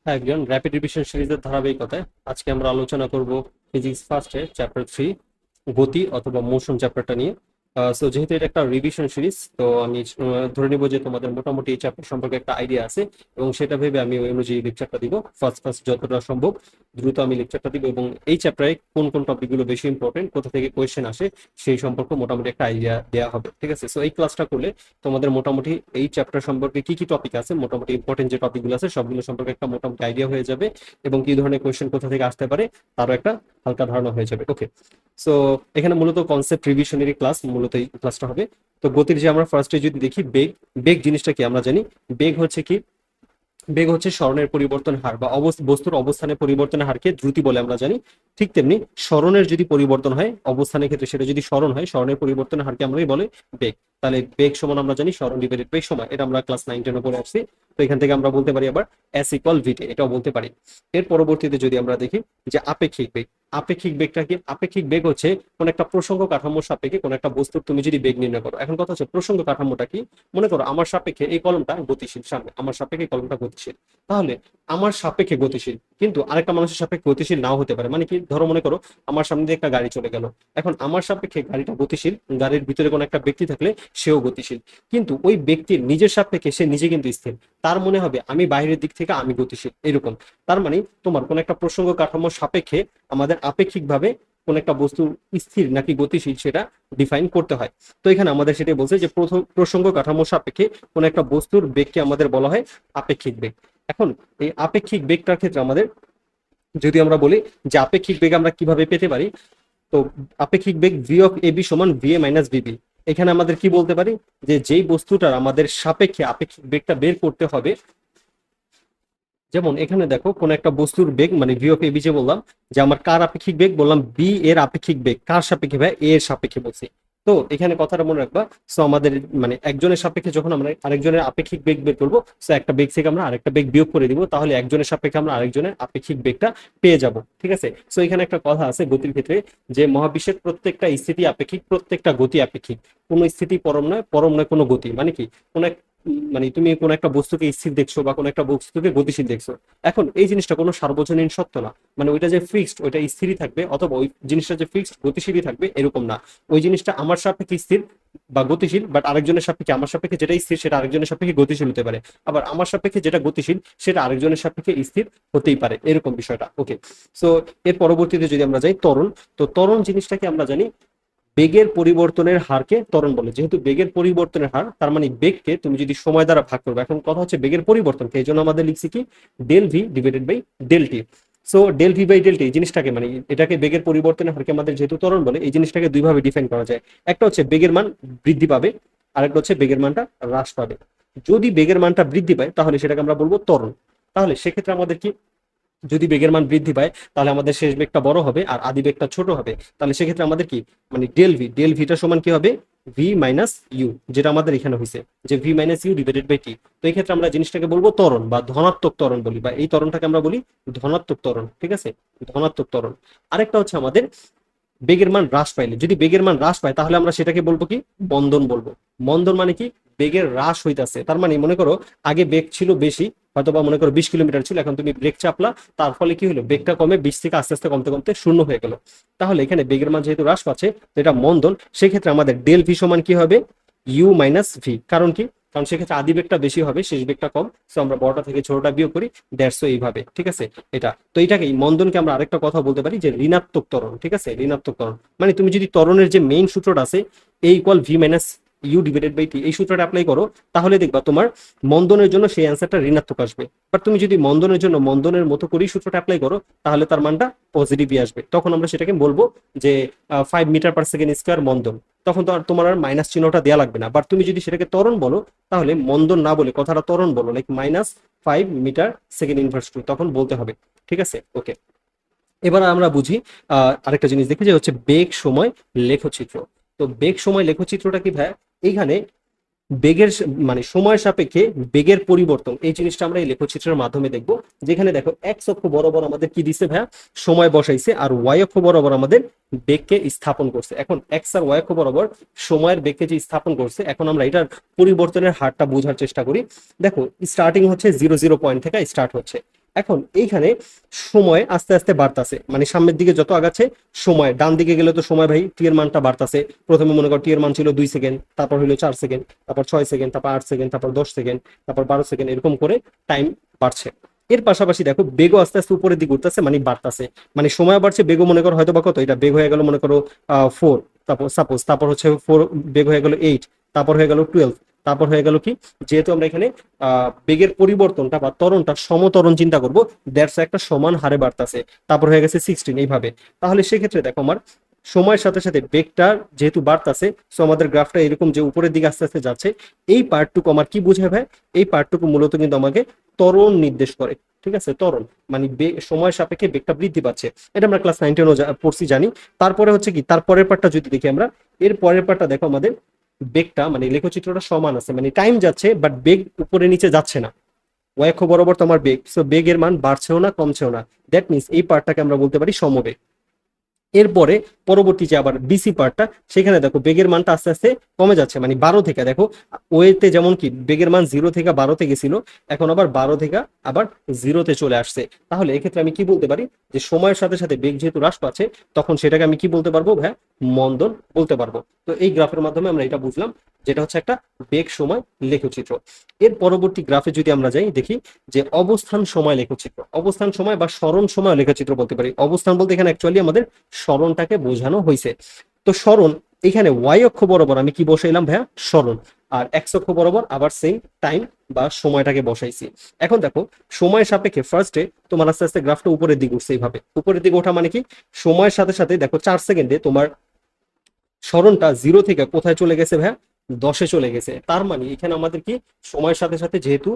হ্যাঁ, একজন rapid revision সিরিজের ধারাবাহিকতায় আজকে আমরা আলোচনা করব ফিজিক্স ফার্স্টে চ্যাপ্টার 3 গতি অথবা মোশন চ্যাপ্টারটা নিয়ে। সো যেহেতু এটা একটা রিভিশন সিরিজ, তো আমি ধরে নিব যে তোমাদের মোটামুটি এই চ্যাপ্টার সম্পর্কে একটা আইডিয়া আছে, এবং সেটা ভেবে আমি ওই অনুযায়ী লেকচারটা দিব। ফার্স্ট ফার্স্ট যতটা সম্ভব দ্রুত আমি লেকচারটা দিব, এবং এই চ্যাপ্টারে কোন কোন টপিকগুলো বেশি ইম্পর্টেন্ট, কোথা থেকে কোয়েশ্চেন আসে, সেই সম্পর্কে মোটামুটি একটা আইডিয়া দেওয়া হবে। ঠিক আছে, সো এই ক্লাসটা করলে তোমাদের মোটামুটি এই চ্যাপ্টার সম্পর্কে কি কি টপিক আছে, মোটামুটি ইম্পর্টেন্ট যে টপিকগুলো আছে সবগুলো সম্পর্কে একটা মোটামুটি আইডিয়া হয়ে যাবে, এবং কি ধরনের কোয়েশ্চেন কোথা থেকে আসতে পারে তারও একটা হালকা ধারণা হয়ে যাবে। ওকে, সো এখানে মূলত কনসেপ্ট রিভিশনেরই ক্লাস, মূলত এই ক্লাসটা হবে। তো গতির যে আমরা ফার্স্টে যদি দেখি বেগ, বেগ জিনিসটা কি আমরা জানি। বেগ হচ্ছে কি, বেগ হচ্ছে স্মরণের পরিবর্তন হার বা বস্তুর অবস্থানের পরিবর্তনের হারকে দ্রুতি বলে আমরা জানি। ঠিক তেমনি স্মরণের যদি পরিবর্তন হয় অবস্থানের ক্ষেত্রে, সেটা যদি স্মরণ হয়, স্মরণের পরিবর্তনের হারকে আমরাই বলে বেগ। তাহলে বেগ সমান আমরা জানি স্মরণ ডিভাইডেড বাই সময়, এটা আমরা ক্লাস 9-10 পড়ে আসছি। তো এখান থেকে আমরা বলতে পারি আবার এস ইকুয়াল ভিটি, এটাও বলতে পারি। এর পরবর্তীতে যদি আমরা দেখি যে আপেক্ষিক বেগ, আপেক্ষিক বেগটা কি? আপেক্ষিক বেগ হচ্ছে কোন একটা প্রসঙ্গ কাঠামোর সাপেক্ষে কোন একটা বস্তুর তুমি যদি বেগ নির্ণয় করো। এখন কথা হচ্ছে প্রসঙ্গ কাঠামোটা কি। মনে করো আমার সাপেক্ষে এই কলমটা গতিশীল, সামনে আমার সাপেক্ষে এই কলমটা গতিশীল, তাহলে আমার সাপেক্ষে গতিশীল কিন্তু আরেকটা মানুষের সাপেক্ষে গতিশীল নাও হতে পারে। মানে কি, ধরো মনে করো আমার সামনে দিয়ে একটা গাড়ি চলে গেল, এখন আমার সাপেক্ষে গাড়িটা গতিশীল, গাড়ির ভিতরে কোনো একটা ব্যক্তি থাকলে সেও গতিশীল, কিন্তু ওই ব্যক্তির নিজের সাপেক্ষে সে নিজে কিন্তু স্থির। তার মনে হবে আমি বাইরের দিক থেকে আমি গতিশীল, এরকম। তার মানে তোমার কোন একটা প্রসঙ্গ কাঠামোর সাপেক্ষে আমাদের আপেক্ষিকভাবে কোন একটা বস্তু স্থির নাকি গতিশীল সেটা ডিফাইন করতে হয়। তো এখানে আমাদের সেটাই বলছে যে প্রথম প্রসঙ্গ কাঠামোর সাপেক্ষে কোন একটা বস্তুর বেগকে আমাদের বলা হয় আপেক্ষিক বেগ। এখন এই আপেক্ষিক বেগটার ক্ষেত্রে আমাদের যদি আমরা বলি যে আপেক্ষিক বেগ আমরা কিভাবে পেতে পারি, তো আপেক্ষিক বেগ ভি অফ এ বি সমান ভি এ মাইনাস ভিবি। এখানে আমাদের কি বলতে পারি যে যেই বস্তুটার আমাদের সাপেক্ষে আপেক্ষিক বেগটা বের করতে হবে, যেমন এখানে দেখো কোন একটা বস্তুর বেগ মানে ভি অফ এ বি, যে বললাম যে আমার কার আপেক্ষিক বেগ, বললাম বি এর আপেক্ষিক বেগ কার সাপেক্ষে, ভাই এ এর সাপেক্ষে বলছি। তো এখানে কথাটা মনে রাখবা, সো আমাদের মানে একজনের সাপেক্ষে যখন আমরা আরেকজনের আপেক্ষিক বেগ বের করবো, সো একটা বেগ থেকে আমরা আরেকটা বেগ বিয়োগ করে দিব, তাহলে একজনের সাপেক্ষে আমরা আরেকজনের আপেক্ষিক বেগটা পেয়ে যাব। ঠিক আছে, সো এখানে একটা কথা আছে গতির ক্ষেত্রে, যে মহাবিশ্বের প্রত্যেকটা স্থিতি আপেক্ষিক, প্রত্যেকটা গতি আপেক্ষিক। কোনো স্থিতি পরম নয়, পরম নয় কোনো গতি। মানে কি, কোন মানে তুমি কোন একটা বস্তুকে স্থির দেখছো বা কোন একটা বস্তুকে গতিশীল দেখছো, এখন এই জিনিসটা কোনো সার্বজনীন সত্য না। মানে ওইটা যে ফিক্সড ওইটা স্থিরই থাকবে, অথবা ওই জিনিসটা যে ফিক্সড গতিশীলই থাকবে এরকম না। ওই জিনিসটা আমার সাপেক্ষে স্থির বা গতিশীল, বাট আরেকজনের সাপেক্ষে, আমার সাপেক্ষে যেটা স্থির সেটা আরেকজনের সাপেক্ষে গতিশীল হতে পারে, আবার আমার সাপেক্ষে যেটা গতিশীল সেটা আরেকজনের সাপেক্ষে স্থির হতেই পারে, এরকম বিষয়টা। ওকে, সো এর পরবর্তীতে যদি আমরা যাই ত্বরণ, তো ত্বরণ জিনিসটাকে আমরা জানি বেগের পরিবর্তনের হারকে ত্বরণ বলে। যেহেতু বেগের পরিবর্তনের হার, তার মানে বেগকে তুমি যদি সময় দ্বারা ভাগ করবে, এখন কথা হচ্ছে বেগের পরিবর্তনকে, এই জন্য আমাদের লিখছি কি del V divided by del T. So del V by del T জিনিসটাকে মানে এটাকে বেগের পরিবর্তনের হারকে আমাদের যেহেতু ত্বরণ বলে, এই জিনিসটাকে দুইভাবে ডিফাইন করা যায়। একটা হচ্ছে বেগের মান বৃদ্ধি পাবে, আরেকটা হচ্ছে বেগের মানটা হ্রাস পাবে। যদি বেগের মানটা বৃদ্ধি পায় তাহলে সেটাকে আমরা বলবো ত্বরণ। তাহলে সেক্ষেত্রে আমাদের কি, যদি বেগের মান বৃদ্ধি পায় তাহলে আমাদের শেষ বেগটা বড় হবে আর আদি বেগটা ছোট হবে। তাহলে সেক্ষেত্রে আমাদের কি, মানে ডেল ভি, ডেল ভিটা সমান কি হবে ভি মাইনাস ইউ, যেটা আমাদের এখানে হয়েছে যে v minus u divided by t. তো এই ক্ষেত্রে আমরা জিনিসটাকে বলবো ত্বরণ বা ধনাত্মক ত্বরণ বলি, বা এই ত্বরণটাকে আমরা বলি ধনাত্মক ত্বরণ। ঠিক আছে, ধনাত্মক ত্বরণ। আরেকটা হচ্ছে আমাদের বেগের মান হ্রাস পাইলে, যদি বেগের মান হ্রাস পায় তাহলে আমরা সেটাকে বলবো কি মন্দন বলবো। মন্দন মানে কি, বেগের হ্রাস হইতাছে। তার মানে মনে করো আগে বেগ ছিল বেশি, হয়তো বা মনে করো 20 কিলোমিটার ছিল, এখন তুমি ব্রেক চাপলা, তার ফলে কি হলো বেগটা কমে 20 থেকে আস্তে আস্তে কমতে কমতে শূন্য হয়ে গেল। তাহলে এখানে বেগের মান যেহেতু হ্রাস পাচ্ছে, তো এটা মন্দন। সেক্ষেত্রে আমাদের ডেল ভি সমান কি হবে ইউ মাইনাস ভি। কারণ কি, কারণ সেক্ষেত্রে আদি বেগটা বেশি হবে, শেষ বেগটা কম, সো আমরা বড়টা থেকে ছোটটা বিয়োগ করি, দ্যাটস এইভাবে। ঠিক আছে, এটা তো এটাকে মন্দনকে আমরা আরেকটা কথা বলতে পারি যে ঋণাত্মক ত্বরণ। ঠিক আছে, ঋণাত্মক ত্বরণ মানে তুমি যদি ত্বরণের যে মেইন সূত্রটা আছে a equal v minus u divided by t, এই সূত্রটা অ্যাপ্লাই করো, তাহলে দেখবা তোমার মন্দনের জন্য সেই অ্যান্সারটা ঋণাত্মক আসবে। বাট তুমি যদি মন্দনের জন্য মন্দনের মতো করেই সূত্রটা অ্যাপ্লাই করো, তাহলে তার মানটা পজিটিভই আসবে। তখন আমরা সেটাকে বলবো যে 5 মিটার পার সেকেন্ড স্কোয়ার মন্দন। তখন তো আর তোমার আর মাইনাস চিহ্নটা দেওয়া লাগবে না। বাট তুমি যদি সেটাকে ত্বরণ বলো, তাহলে মন্দন না বলে কথাটা ত্বরণ বলো, লাইক -5 মিটার সেকেন্ড ইনভার্স 2, তখন বলতে হবে। ঠিক আছে, ওকে। এবার আমরা বুঝি আরেকটা জিনিস দেখি, যে হচ্ছে বেগ সময় লেখচিত্র। তো বেগ সময় লেখচিত্রটা কি ভাই, এইখানে বেগের মানে সময় সাপেক্ষে বেগের পরিবর্তন, এই জিনিসটা আমরা এই লেখচিত্রের মাধ্যমে দেখব। যেখানে দেখো এক্স অক্ষ বরাবর আমাদের কি দিছে ভাইয়া, সময় বসাইছে, আর ওয়াই অক্ষ বরাবর আমাদের বেগকে স্থাপন করছে। এখন এক্স আর ওয়াই অক্ষ বরাবর সময়ের বেগকে যে স্থাপন করছে, এখন আমরা এটার পরিবর্তনের হারটা বোঝার চেষ্টা করি। দেখো স্টার্টিং হচ্ছে 0 0 পয়েন্ট থেকে স্টার্ট হচ্ছে। এখন এইখানে সময় আস্তে আস্তে বাড়তাছে, মানে সামনের দিকে যত আগাচ্ছে সময়, ডান দিকে গেলে তো সময় ভাই টি এর মানটা বাড়তাছে। প্রথমে মনে কর টি এর মান ছিল 2 সেকেন্ড, তারপর হলো 4 সেকেন্ড, তারপর 6 সেকেন্ড, তারপর 8 সেকেন্ড, তারপর 10 সেকেন্ড, তারপর 12 সেকেন্ড, এরকম করে টাইম বাড়ছে। এর পাশাপাশি দেখো বেগও আস্তে আস্তে উপরের দিকে উঠতেছে, মানে বাড়তাছে, মানে সময় বাড়ছে, বেগও মনে করো হয়তো বা কত, এটা বেগ হয়ে গেল মনে করো 4, তারপর সাপোজ, তারপর হচ্ছে 4 বেগ হয়ে গেল 8, তারপর হয়ে গেল 12, তারপর হয়ে গেল কি, যেহেতু আমরা এখানে বেগের পরিবর্তনটা বা ত্বরণটা সমত্বরণ চিন্তা করবো, দ্যাটস একটা সমান হারে বাড়তাছে, তারপর হয়ে গেছে 16 এইভাবে। তাহলে সেক্ষেত্রে দেখো আমার সময়ের সাথে সাথে বেগটা যেহেতু বাড়তাছে, সো আমাদের গ্রাফটা এরকম যে উপরের দিকে আস্তে আস্তে যাচ্ছে। এই পার্টটুকু আমার কি বোঝায় ভাই, এই পার্টটুকু মূলত কিন্তু আমাকে ত্বরণ নির্দেশ করে। ঠিক আছে, ত্বরণ মানে সময়ের সাপেক্ষে বেগটা বৃদ্ধি পাচ্ছে, এটা আমরা ক্লাস 9-10 পড়ছি জানি। তারপরে হচ্ছে কি, তারপরের পার্টটা যদি দেখি আমরা, এর পরের পার্টটা দেখো আমাদের বেগটা মানে লেখচিত্রটা সমান আছে, মানে টাইম যাচ্ছে বাট বেগ উপরে নিচে যাচ্ছে না, y অক্ষ বরাবর তোমার বেগ, সো বেগের মান বাড়ছেও না কমছেও না, দ্যাট মিনস এই পার্টটাকে আমরা বলতে পারি সমবেগ। এরপরে পরবর্তী যে আবার বিসি পার্টটা, সেখানে দেখো বেগের মানটা আস্তে আস্তে কমে যাচ্ছে, মানে 12 থেকে, দেখো ওয়েতে যেমন কি বেগের মান 0 থেকে 12তে গেছিল, এখন আবার 12 থেকে আবার 0তে চলে আসছে। তাহলে এক্ষেত্রে আমি কি বলতে পারি, যে সময়ের সাথে সাথে বেগ যেহেতু হ্রাস পাচ্ছে, তখন সেটাকে আমি কি বলতে পারবো ভাই, মন্দন বলতে পারবো। তো এই গ্রাফের মাধ্যমে আমরা এটা বুঝলাম, যেটা হচ্ছে একটা বেগ সময় লেখচিত্র। এর পরবর্তী গ্রাফে যদি আমরা যাই, দেখি যে অবস্থান সময় লেখচিত্র, অবস্থান সময় বা সরণ সময় লেখচিত্র বলতে পারি। অবস্থান বলতে এখানে অ্যাকচুয়ালি আমাদের সরণটাকে বোঝানো হয়েছে। তো সরণ, এখানে ওয়াই অক্ষ বরাবর আমি কি বসাইলাম ভাইয়া, সরণ, আর এক্স অক্ষ বরাবর আবার সেম টাইম বা সময়টাকে বসাইছি। এখন দেখো সময়ের সাপেক্ষে ফার্স্টে তোমার আস্তে আস্তে গ্রাফটা উপরের দিকে উঠছে, এইভাবে উপরের দিকে ওঠা মানে কি, সময়ের সাথে সাথে দেখো 4 সেকেন্ডে তোমার সরণটা 0 থেকে কোথায় চলে গেছে ভাইয়া, 10-এ চলে গেছে। তার মানে এখানে আমাদের কি, সময়ের সাথে সাথে যেহেতু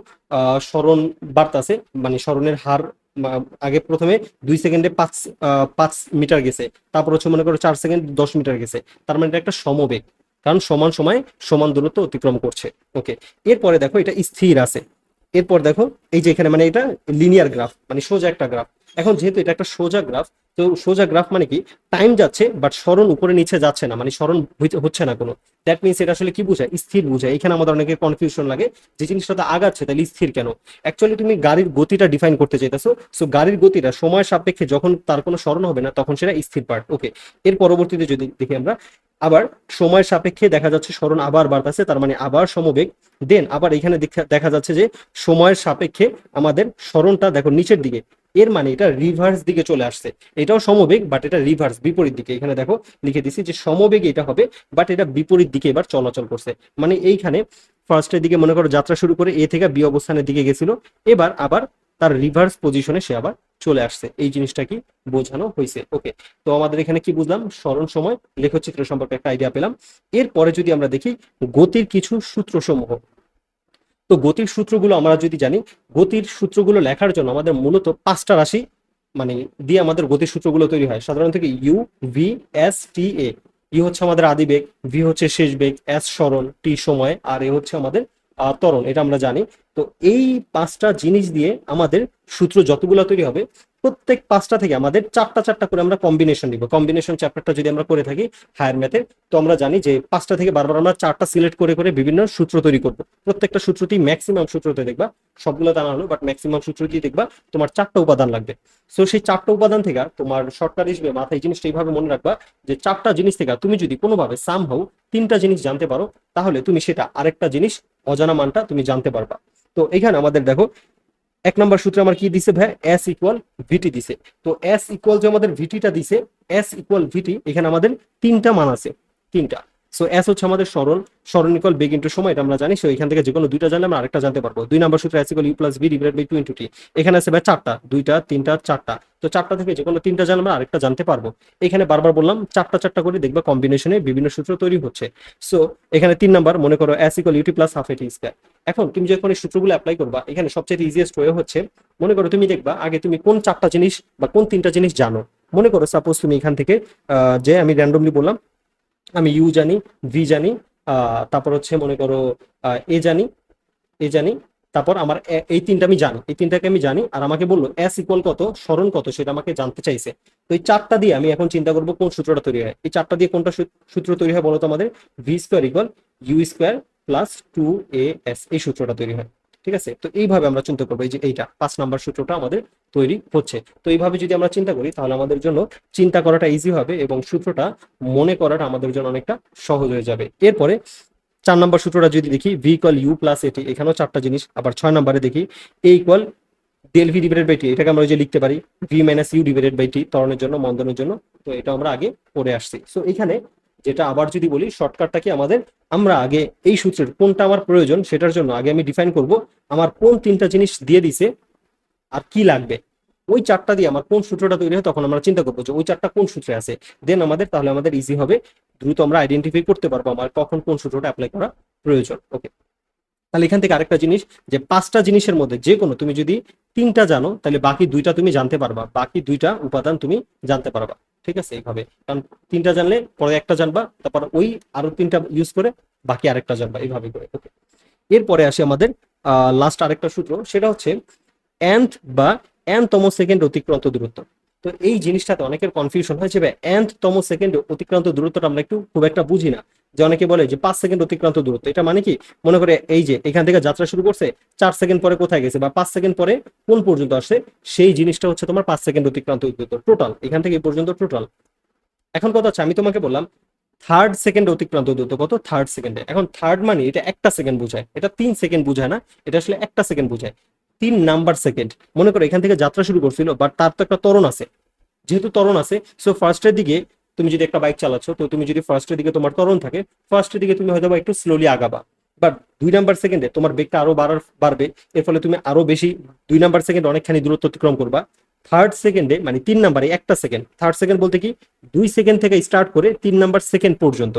সরণ বাড়তাছে, মানে সরণের হার আগে প্রথমে 2 সেকেন্ডে 5 মিটার গেছে, তারপর হচ্ছে মনে করো 4 সেকেন্ড 10 মিটার গেছে, তার মানে এটা একটা সমবেগ, কারণ সমান সময়ে সমান দূরত্ব অতিক্রম করছে। ওকে, এরপরে দেখো এটা স্থির আছে। এরপর দেখো এই যে এখানে মানে এটা লিনিয়ার গ্রাফ, মানে সোজা একটা গ্রাফ। এখন যেহেতু এটা একটা সোজা গ্রাফ, তো সোজা গ্রাফ মানে কি, টাইম যাচ্ছে বাট সরণ উপরে নিচে যাচ্ছে না, মানে সরণ হচ্ছে না কোনো, দ্যাট মিনস এটা আসলে কি বোঝায়, স্থির বোঝায়। এখানে আমাদের অনেকে কনফিউশন লাগে যে জিনিসটা আগাচ্ছে তাহলে স্থির কেন। অ্যাকচুয়ালি তুমি গাড়ির গতিটা ডিফাইন করতে চাইতেছো, সো গাড়ির গতিটা সময় সাপেক্ষে যখন তার কোনো সরণ হবে না, তখন সেটা স্থির পার্ট। ওকে, এর পরবর্তীতে যদি দেখি আমরা, আবার সময় সাপেক্ষে দেখা যাচ্ছে সরণ আবার বাড়তেছে, তার মানে আবার সমবেগ। দেন আবার এখানে দেখা যাচ্ছে যে সময়ের সাপেক্ষে আমাদের সরণটা দেখো নিচের দিকে, এর মানে এটা রিভার্স দিকে চলে আসছে। এটাও সমবেগ বাট এটা রিভার্স, বিপরীত দিকে। এখানে দেখো লিখে দিছি যে সমবেগে এটা হবে, বাট এটা বিপরীত দিকে এবার চলাচল করছে। মানে এইখানে ফার্স্টের দিকে মনে করো যাত্রা শুরু করে এ থেকে বি অবস্থানের দিকে গেছিল, এবার আবার তার রিভার্স পজিশনে সে আবার চলে আসছে। এই জিনিসটা কি বোঝানো হয়েছে। ওকে, তো আমাদের এখানে কি বুঝলাম, সরণ সময় লেখচিত্র সম্পর্কে একটা আইডিয়া পেলাম। এরপরে যদি আমরা দেখি গতির কিছু সূত্রসমূহ, তো গতির সূত্রগুলো আমরা যদি জানি, গতির সূত্রগুলো লেখার জন্য আমাদের মূলত 5টা রাশি মানে দিয়ে আমাদের গতির সূত্রগুলো তৈরি হয় সাধারণত। কি ইউ, ভি, এস, টি, এ। ই হচ্ছে আমাদের আদি বেগ, ভি হচ্ছে শেষ বেগ, এস সরণ, টি সময়, আর এ হচ্ছে আমাদের ত্বরণ, এটা আমরা জানি। তো এই 5টা জিনিস দিয়ে আমাদের সূত্র যতগুলো তৈরি হবে, প্রত্যেক 5টা থেকে আমাদের চারটা চারটা করে আমরা কম্বিনেশন দিব। কম্বিনেশন চ্যাপ্টারটা যদি আমরা করে থাকি হায়ার ম্যাথে, তো আমরা জানি যে 5টা থেকে বারবার আমরা 4টা সিলেক্ট করে করে বিভিন্ন সূত্র তৈরি করব। প্রত্যেকটা সূত্রটি ম্যাক্সিমাম সূত্রতে দেখবা, সবগুলো তা না হলো বাট ম্যাক্সিমাম সূত্রটি দেখবা তোমার 4টা উপাদান লাগবে। সো সেই 4টা উপাদান থেকে তোমার শর্টকাট হিসেবে মাথায় জিনিসটা এইভাবে মনে রাখবা, যে 4টা জিনিস থেকে তুমি যদি কোনোভাবে সামহাউ 3টা জিনিস জানতে পারো, তাহলে তুমি সেটা আরেকটা জিনিস অজানা মানটা তুমি জানতে পারবা। তো এখানে আমাদের দেখো 1 নম্বর সূত্রে আমার কি দিছে ভাই, এস ইকুয়াল ভিটি দিছে। তো এস ইকুয়াল যে আমাদের ভিটিটা দিছে, এস ইকুয়াল ভিটি, এখানে আমাদের 3টা মান আছে, 3টা। সো এস হচ্ছে আমাদের সরণ, সরণ ইকুয়াল বেগ ইন্টু সময়, এটা আমরা জানি। সো এখান থেকে যে কোনো 2টা জানলে আমরা আরেকটা জানতে পারবো। 2 নম্বর সূত্র S equal you plus V divided by 2 into T. এখানে আছে ভাই 4টা, 2টা 3টা 4টা। তো 4টা থেকে যে কোনো 3টা জানলে আমরা আরেকটা জানতে পারবো। এখানে বারবার বললাম 4টা 4টা করে দেখবা কম্বিনেশনে বিভিন্ন সূত্র তৈরি হচ্ছে। সো এখানে 3 নম্বর মনে করো S equal u t plus half a t square. এখন তুমি যখন এই সূত্রগুলো অ্যাপ্লাই করবা, এখানে সবচেয়ে ইজিয়েস্ট ওয়ে হচ্ছে, মনে করো তুমি দেখবা আগে তুমি কোন 4টা জিনিস বা কোন 3টা জিনিস জানো। মনে করো সাপোজ তুমি এখান থেকে যে আমি র্যান্ডমলি বললাম, আমি ইউ জানি, ভি জানি, তারপর হচ্ছে মনে করো এ জানি, এ জানি, তারপর আমার এই 3টা আমি জানি, এই 3টাকে আমি জানি, আর আমাকে বললো এস ইকুয়াল কত, সরণ কত, সেটা আমাকে জানতে চাইছে। তো এই 4টা দিয়ে আমি এখন চিন্তা করবো কোন সূত্রটা তৈরি হয়। এই 4টা দিয়ে কোনটা সূত্র তৈরি হয় বলতো, আমাদের V square equal U square plus 2 A S, এই সূত্রটা তৈরি হয়। ঠিক আছে, তো এইভাবে আমরা চিন্তা করবো, এই যে এইটা 5 নম্বর সূত্রটা আমাদের তৈরি হচ্ছে। তো এইভাবে যদি আমরা চিন্তা করি তাহলে আমাদের জন্য চিন্তা করাটা ইজি হবে এবং সূত্রটা মনে করাটা আমাদের জন্য অনেকটা সহজ হয়ে যাবে। এরপরে 4 নম্বর সূত্রটা যদি দেখি, ভি ইকুয়াল ইউ প্লাস এটি, এখানেও 4টা জিনিস। আবার 6 নম্বরে দেখি a equal del V divided by t, এটাকে আমরা ওই যে লিখতে পারি v minus u divided by t, ত্বরণের জন্য মন্দনের জন্য। তো এটা আমরা আগে পড়ে আসছি। সো এখানে যেটা আবার যদি বলি শর্টকাটটা কি আমাদের, আমরা আগে এই সূত্রের কোনটা আমার প্রয়োজন সেটার জন্য আগে আমি ডিফাইন করব আমার কোন 3টা জিনিস দিয়ে দিছে আর কি লাগবে। ওই 4টা দিয়ে আমার কোন সূত্রটা তৈরি হয় তখন আমরা চিন্তা করবো যে ওই 4টা কোন সূত্রে আছে। দেন আমাদের তাহলে আমাদের ইজি হবে, দ্রুত আমরা আইডেন্টিফাই করতে পারবো আমার কখন কোন সূত্রটা অ্যাপ্লাই করা প্রয়োজন। ওকে, তাহলে এখান থেকে আরেকটা জিনিস, যে 5টা জিনিসের মধ্যে যে কোনো তুমি যদি 3টা জানো তাহলে বাকি 2টা তুমি জানতে পারবা, বাকি 2টা উপাদান তুমি জানতে পারবা। ঠিক আছে, এইভাবে, কারণ 3টা জানলে পরে একটা জানবা, তারপর ওই আরো 3টা ইউজ করে বাকি আরেকটা জানবা, এইভাবে করে। ওকে, এরপরে আসে আমাদের লাস্ট আরেকটা সূত্র, সেটা হচ্ছে nth বা n তম সেকেন্ড অতিক্রান্ত দূরত্ব। তো এই জিনিসটাতে অনেকের কনফিউশন হয় যে nth তম সেকেন্ড অতিক্রান্ত দূরত্বটা আমরা একটু খুব একটা বুঝি না। যে অনেকে বলে যে 5 সেকেন্ড অতিক্রান্ত দূরত্ব, এটা মানে কি, মনে করে এই যে এখান থেকে যাত্রা শুরু করছে, 4 সেকেন্ড পরে কোথায় গেছে বা 5 সেকেন্ড পরে কোন পর্যন্ত আসছে, সেই জিনিসটা হচ্ছে তোমার 5 সেকেন্ড অতিক্রান্ত দূরত্ব টোটাল, এখান থেকে এই পর্যন্ত টোটাল। এখন কথা হচ্ছে আমি তোমাকে বললাম থার্ড সেকেন্ড অতিক্রান্ত দূরত্ব কত, থার্ড সেকেন্ডে। এখন থার্ড মানে এটা একটা সেকেন্ড বোঝায়, এটা 3 সেকেন্ড বোঝায় না, এটা আসলে একটা সেকেন্ড বোঝায়, 3 নাম্বার সেকেন্ড। মনে করো এখান থেকে যাত্রা শুরু করছিল, বাট তার তো একটা ত্বরণ আছে, যেহেতু ত্বরণ আছে, সো ফার্স্টের দিকে তুমি যদি একটা বাইক চালাচ্ছ, তো তুমি যদি ফার্স্টের দিকে তোমার ত্বরণ থাকে, ফার্স্টের দিকে তুমি হয়তো একটু স্লোলি আগাবা, বাট 2 নাম্বার সেকেন্ডে তোমার বেগটা আরো বাড়বে, এর ফলে তুমি আরো বেশি 2 নাম্বার সেকেন্ড অনেকখানি দূরত্ব অতিক্রম করবা। থার্ড সেকেন্ডে মানে 3 নাম্বারে একটা সেকেন্ড, থার্ড সেকেন্ড বলতে কি 2 সেকেন্ড থেকে স্টার্ট করে 3 নাম্বার সেকেন্ড পর্যন্ত,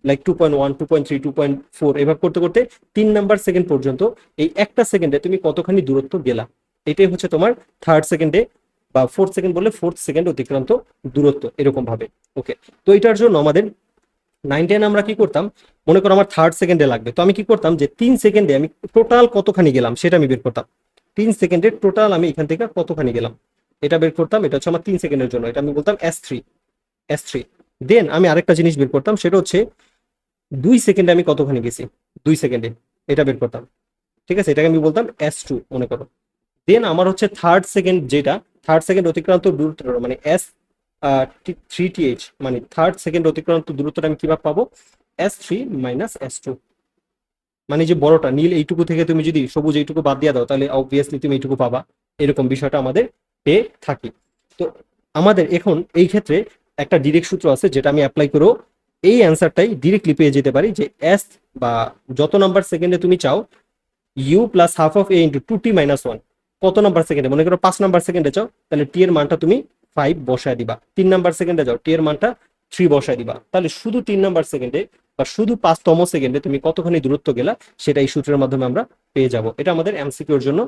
লাইক 2.1 2.3 2.4 এভাবে করতে করতে 3 নাম্বার সেকেন্ড পর্যন্ত এই একটা সেকেন্ডে তুমি কতখানি দূরত্ব গেলা, এটাই হচ্ছে তোমার থার্ড সেকেন্ডে বা ফোর্থ সেকেন্ড বললে ফোর্থ সেকেন্ড অতিক্রান্ত দূরত্ব, এরকম ভাবে। ওকে, তো এটার জন্য আমাদের 9 10 আমরা কি করতাম, মনে করো আমার থার্ড সেকেন্ডে লাগবে, তো আমি কি করতাম যে 3 সেকেন্ডে আমি টোটাল কতখানি গেলাম সেটা আমি বের করতাম। 3 সেকেন্ডে টোটাল আমি এখান থেকে কতখানি গেলাম এটা বের করতাম, এটা হচ্ছে আমার 3 সেকেন্ডের জন্য, এটা আমি বলতাম S3। দেন আমি আরেকটা জিনিস বের করতাম, সেটা হচ্ছে 2 সেকেন্ডে আমি কতখানি গেছি, 2 সেকেন্ডে, এটা বের করতাম। ঠিক আছে, এটাকে আমি বলতাম S2 মনে করো। দেন আমার হচ্ছে থার্ড সেকেন্ড, যেটা থার্ড সেকেন্ড অতিক্রান্ত দূরত্ব মানে S3TH, মানে থার্ড সেকেন্ড অতিক্রান্ত দূরত্বটা আমি কিভাবে পাবো, S3 - S2, মানে যে বড়টা নীল এইটুকু থেকে তুমি যদি সবুজ এইটুকু বাদ দিয়ে দাও তাহলে অবভিয়াসলি তুমি এইটুকু পাবা, এরকম বিষয়টা আমাদের পেয়ে থাকি। তো আমাদের এখন এই ক্ষেত্রে একটা ডিরেক্ট সূত্র আছে যেটা আমি অ্যাপ্লাই করেও এই অ্যান্সারটাই ডিরেক্টলি পেয়ে যেতে পারি, যে এস বা যত নাম্বার সেকেন্ডে তুমি চাও U plus half of A into 2t - 1, কত নাম্বার সেকেন্ডে, মনে করো 5 নাম্বার সেকেন্ডে চাও, তাহলে টি এর মানটা তুমি 5 বসায় দিবা। 3 নাম্বার সেকেন্ডে যাও, টি এর মানটা 3 বসায় দিবা। তাহলে শুধু 3 নাম্বার সেকেন্ডে বা শুধু 5তম সেকেন্ডে তুমি কতখানি দূরত্ব গেলা সেটা এই সূত্রের মাধ্যমে আমরা পেয়ে যাব। এটা আমাদের এমসিকিউর জন্য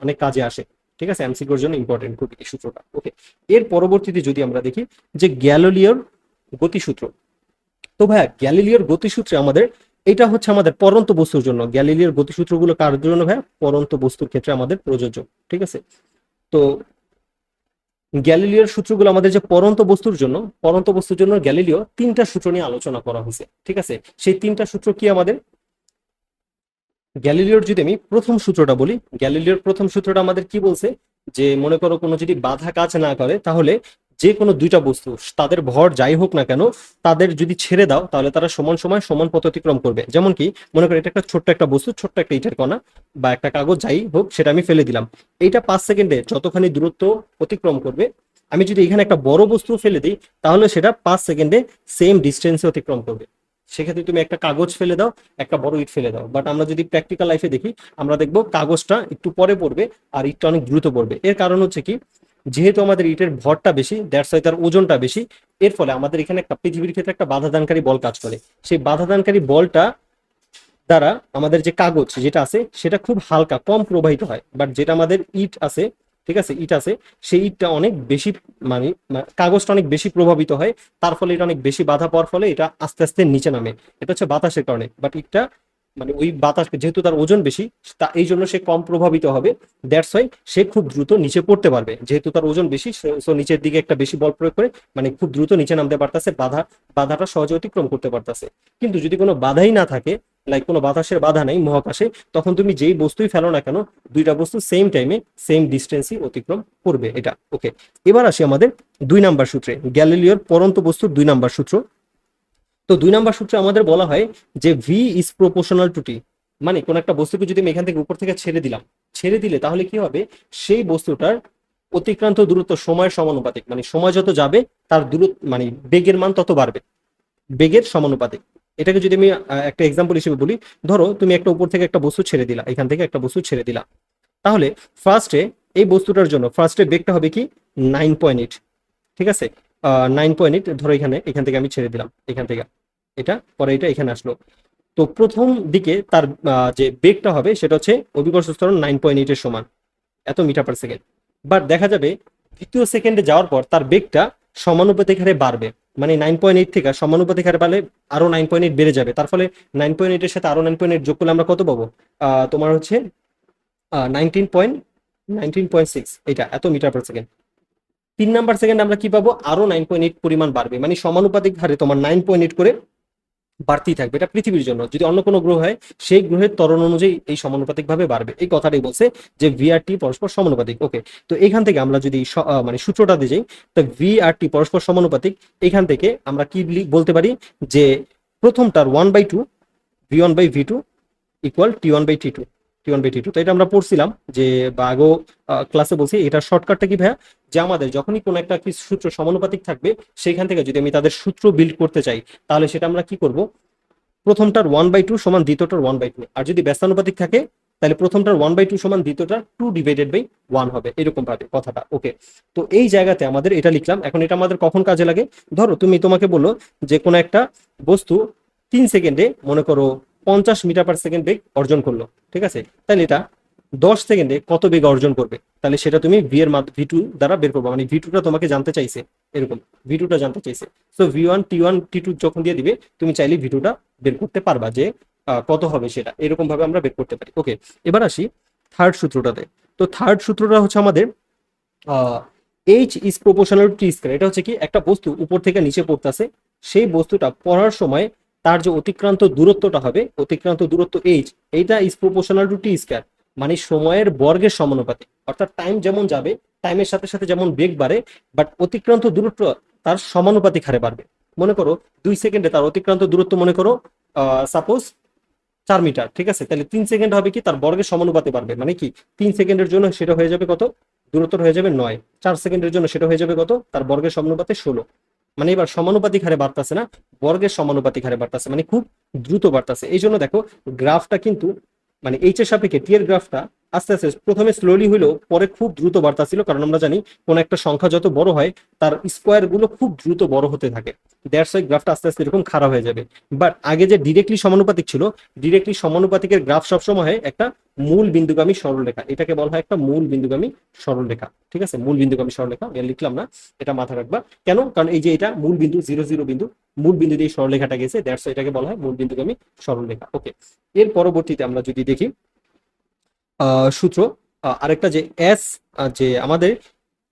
অনেক কাজে আসে। ঠিক আছে, এমসিকিউর জন্য ইম্পর্টেন্ট খুব এই সূত্রটা। ওকে, এর পরবর্তীতে যদি আমরা দেখি যে গ্যালিলিওর গতিসূত্র। তো ভাইয়া গ্যালিলিওর গতিসূত্রে আমাদের এটা হচ্ছে আমাদের পরন্ত বস্তুর জন্য, গ্যালিলিওর গতিসূত্রগুলো কার জন্য ভাইয়া, পরন্ত বস্তুর ক্ষেত্রে আমাদের প্রযোজ্য। ঠিক আছে, তো গ্যালিলিওর সূত্রগুলো আমাদের যে পরন্ত বস্তুর জন্য, পরন্ত বস্তুর জন্য গ্যালিলিও 3টা সূত্র নিয়ে আলোচনা করা হয়েছে। ঠিক আছে, সেই 3টা সূত্র কি আমাদের, গ্যালিলিওর যদি আমি প্রথম সূত্রটা বলি, গ্যালিলিওর প্রথম সূত্রটা আমাদের কি বলছে, যে মনে করো কোনো যদি বাধা কাজ না করে তাহলে যে কোনো 2টা বস্তু তাদের ভর যাই হোক না কেন, তাদের যদি ছেড়ে দাও তাহলে তারা সমান সময় সমান পথ অতিক্রম করবে। যেমন কি মনে করো এটা একটা ছোট্ট একটা বস্তু, ছোট্ট একটা ইটের কণা বা একটা কাগজ যাই হোক, সেটা আমি ফেলে দিলাম, এইটা 5 সেকেন্ডে যতখানি দূরত্ব অতিক্রম করবে, আমি যদি এখানে একটা বড় বস্তু ফেলে দিই তাহলে সেটা 5 সেকেন্ডে সেম ডিস্টেন্সে অতিক্রম করবে। সেক্ষেত্রে তুমি একটা কাগজ ফেলে দাও, একটা বড় ইট ফেলে দাও, বাট আমরা যদি প্র্যাকটিক্যাল লাইফে দেখি আমরা দেখবো কাগজটা একটু পরে পড়বে আর ইটটা অনেক দ্রুত পড়বে। এর কারণ হচ্ছে কি, যেহেতু আমাদের ইটের ভরটা বেশি, দ্যাটস ওয়াই তার ওজনটা বেশি, এর ফলে আমাদের এখানে একটা পৃথিবীর ক্ষেত্রে একটা বাধাদানকারী বল কাজ করে। সেই বাধাদানকারী বলটা দ্বারা আমাদের যে কাগজ যেটা আছে সেটা খুব হালকা কম প্রবাহিত হয়, বাট যেটা আমাদের ইট আছে, ঠিক আছে ইট আছে, সেই ইটটা অনেক বেশি, মানে কাগজটা অনেক বেশি প্রভাবিত হয়, তার ফলে এটা অনেক বেশি বাধা পাওয়ার ফলে এটা আস্তে আস্তে নিচে নামে। এটা হচ্ছে বাতাসের কারণে, বাট ইটটা মানে ওই বাতাস যেহেতু তার ওজন বেশি, তা এই জন্য সে কম প্রভাবিত হবে, দ্যাটস ওয়াই সে খুব দ্রুত নিচে পড়তে পারবে, যেহেতু তার ওজন বেশি, সো নিচের দিকে একটা বেশি বল প্রয়োগ করে মানে খুব দ্রুত নিচে নামতে পারতেছে, বাধাটা সহজে অতিক্রম করতে পারতেছে। কিন্তু যদি কোনো বাধাই না থাকে লাইক কোনো বাতাসের বাধা নেই মহাকাশে, তখন তুমি যেই বস্তুই ফেলো না কেন দুইটা বস্তু সেম টাইমে সেম ডিস্টেন্সই অতিক্রম করবে, এটা ওকে। এবার আসি আমাদের 2 নাম্বার সূত্রে, গ্যালিলিওর পরন্ত বস্তুর 2 নাম্বার সূত্র। তো 2 নাম্বার সূত্রে আমাদের বলা হয় যে ভি ইজ প্রপোর্শনাল টু টি, মানে কোন একটা বস্তুকে যদি আমি এখান থেকে উপর থেকে ছেড়ে দিলাম, ছেড়ে দিলে তাহলে কি হবে, সেই বস্তুটার অতিক্রান্ত দূরত্ব সময়ের সমানুপাতিক, মানে সময় যত যাবে তার দূরত্ব মানে বেগের মান তত বাড়বে, বেগের সমানুপাতিক। এটাকে যদি আমি একটা এক্সাম্পল হিসেবে বলি, ধরো তুমি একটা উপর থেকে একটা বস্তু ছেড়ে দিলা, এখান থেকে একটা বস্তু ছেড়ে দিলা, তাহলে ফার্স্টে এই বস্তুটার জন্য ফার্স্টে বেগটা হবে কি 9.8, ঠিক আছে। 9.8 ধরো এখানে, এখান থেকে আমি ছেড়ে দিলাম এখান থেকে, এটা পরে এটা এখানে আসলো। তো প্রথম দিকে তার যে বেগটা হবে সেটা হচ্ছে অভিকর্ষ ত্বরণ 9.8 এর সমান, এত মিটার পার সেকেন্ড। বাট দেখা যাবে দ্বিতীয় সেকেন্ডে যাওয়ার পর তার বেগটা সমানুপাতিক হারে বাড়বে, মানে 9.8 থেকে সমানুপাতিক হারে বাড়লে আরো 9.8 বেড়ে যাবে, তার ফলে 9.8 এর সাথে আরো 9.8 যোগ করলে আমরা কত পাবো, তোমার হচ্ছে 19.6, এটা এত metre per second. 3 number second আমরা কি পাবো, আরো 9.8 পরিমাণ বাড়বে, মানে সমানুপাতিক হারে তোমার 9.8 করে বাড়তেই থাকবে। এটা পৃথিবীর জন্য, যদি অন্য কোনো গ্রহ হয় সেই গ্রহের ত্বরণ অনুযায়ী এই সমানুপাতিক ভাবে বাড়বে, এই কথাটাই বলছে যে ভি আর টি পরস্পর সমানুপাতিক, ওকে। তো এখান থেকে আমরা যদি মানে সূত্রটা দিয়ে যাই, তো ভি আর টি পরস্পর সমানুপাতিক, এখান থেকে আমরা কি বলতে পারি যে প্রথমটার 1/2 v1/v2 ইকুয়াল t1/t2, t1/t2। তো এটা আমরা পড়ছিলাম যে, বা আগেও ক্লাসে বলছি, এটা শর্টকাটটা কি ভাইয়া, যে আমাদের যখনই কোনো একটা কি সূত্র সমানুপাতিক থাকবে সেখান থেকে যদি আমি তাদের সূত্র বিল্ড করতে চাই, তাহলে সেটা আমরা কি করব, প্রথমটার 1/2 সমান দ্বিতীয়টার 1/2, আর যদি ব্যস্তানুপাতিক থাকে তাহলে প্রথমটার 1/2 সমান দ্বিতীয়টার 2/1 হবে, এরকম ভাবে কথাটা, ওকে। তো এই জায়গাতে আমাদের এটা লিখলাম। এখন এটা আমাদের কখন কাজে লাগে, ধরো তোমাকে বলো যে কোনো একটা বস্তু 3 সেকেন্ডে মনে করো 50 মিটার পার সেকেন্ড বেগ অর্জন করলো, ঠিক আছে। তাহলে এটা 10 সেকেন্ডে কত বেগ অর্জন করবে, তাহলে সেটা তুমি ভি টু দ্বারা বের করবে, মানে ভি টুটা তোমাকে জানতে চাইছে, এরকম ভি টুটা জানতে চাইছে। সো ভি1 টি1 টি2 যখন দিয়ে দিবে তুমি চাইলে ভি2টা বের করতে পারবা যে কত হবে সেটা, এরকম ভাবে আমরা বের করতে পারি, ওকে। এবার আসি থার্ড সূত্রটাতে। তো থার্ড সূত্রটা হচ্ছে আমাদের H is proportional two T square. এটা হচ্ছে কি, একটা বস্তু উপর থেকে নিচে পড়তেছে, সেই বস্তুটা পড়ার সময় তার যে অতিক্রান্ত দূরত্বটা হবে, অতিক্রান্ত দূরত্ব এইচ, এইটা is proportional two T square, মানে সময়ের বর্গের সমানুপাতিক। অর্থাৎ টাইম যেমন যাবে, টাইমের সাথে সাথে যেমন বেগ বাড়ে, বাট অতিক্রান্ত দূরত্ব তার সমানুপাতিক হারে বাড়বে। মনে করো 2 সেকেন্ডে তার অতিক্রান্ত দূরত্ব মনে করো সাপোজ 4 মিটার, ঠিক আছে। তাহলে 3 সেকেন্ড হবে কি, তার বর্গের সমানুপাতে বাড়বে, মানে কি 3 সেকেন্ডের জন্য সেটা হয়ে যাবে কত, দূরত্ব হয়ে যাবে 9, 4 সেকেন্ডের জন্য সেটা হয়ে যাবে কত, তার বর্গের সমানুপাতে 16। মানে এবার সমানুপাতিক হারে বাড়তেছে না, বর্গের সমানুপাতিক হারে বাড়তেছে, মানে খুব দ্রুত বাড়তেছে। এই জন্য দেখো গ্রাফটা কিন্তু, মানে এইচ এর সাপেক্ষে টি এর গ্রাফটা আস্তে আস্তে প্রথমে স্লোলি হইলেও পরে খুব দ্রুত বাড়তেছিল, কারণ আমরা জানি কোন একটা সংখ্যা যত বড় হয় তার স্কোয়ার গুলো খুব দ্রুত বড় হতে থাকে, দ্যাটস ওয়াই গ্রাফটা আস্তে আস্তে এরকম খারাপ হয়ে যাবে। বাট আগে যে ডিরেক্টলি সমানুপাতিক ছিল, ডিরেক্টলি সমানুপাতিকের গ্রাফ সবসময় হয় একটা মূল বিন্দুগামী সরলরেখা, এটাকে বলা হয় একটা মূল বিন্দুগামী সরলরেখা, ঠিক আছে। মূল বিন্দুগামী সরলরেখা আমি লিখলাম না, এটা মাথা রাখবা। কেন, কারণ এই যে এটা মূল বিন্দু 0 0 বিন্দু, মূল বিন্দু দিয়ে সরলরেখাটা গেছে, দ্যাটস ওয়াই এটাকে বলা হয় মূল বিন্দুগামী সরলরেখা, ওকে। এর পরবর্তীতে আমরা যদি দেখি সূত্র, আরেকটা যে এস, যে আমাদের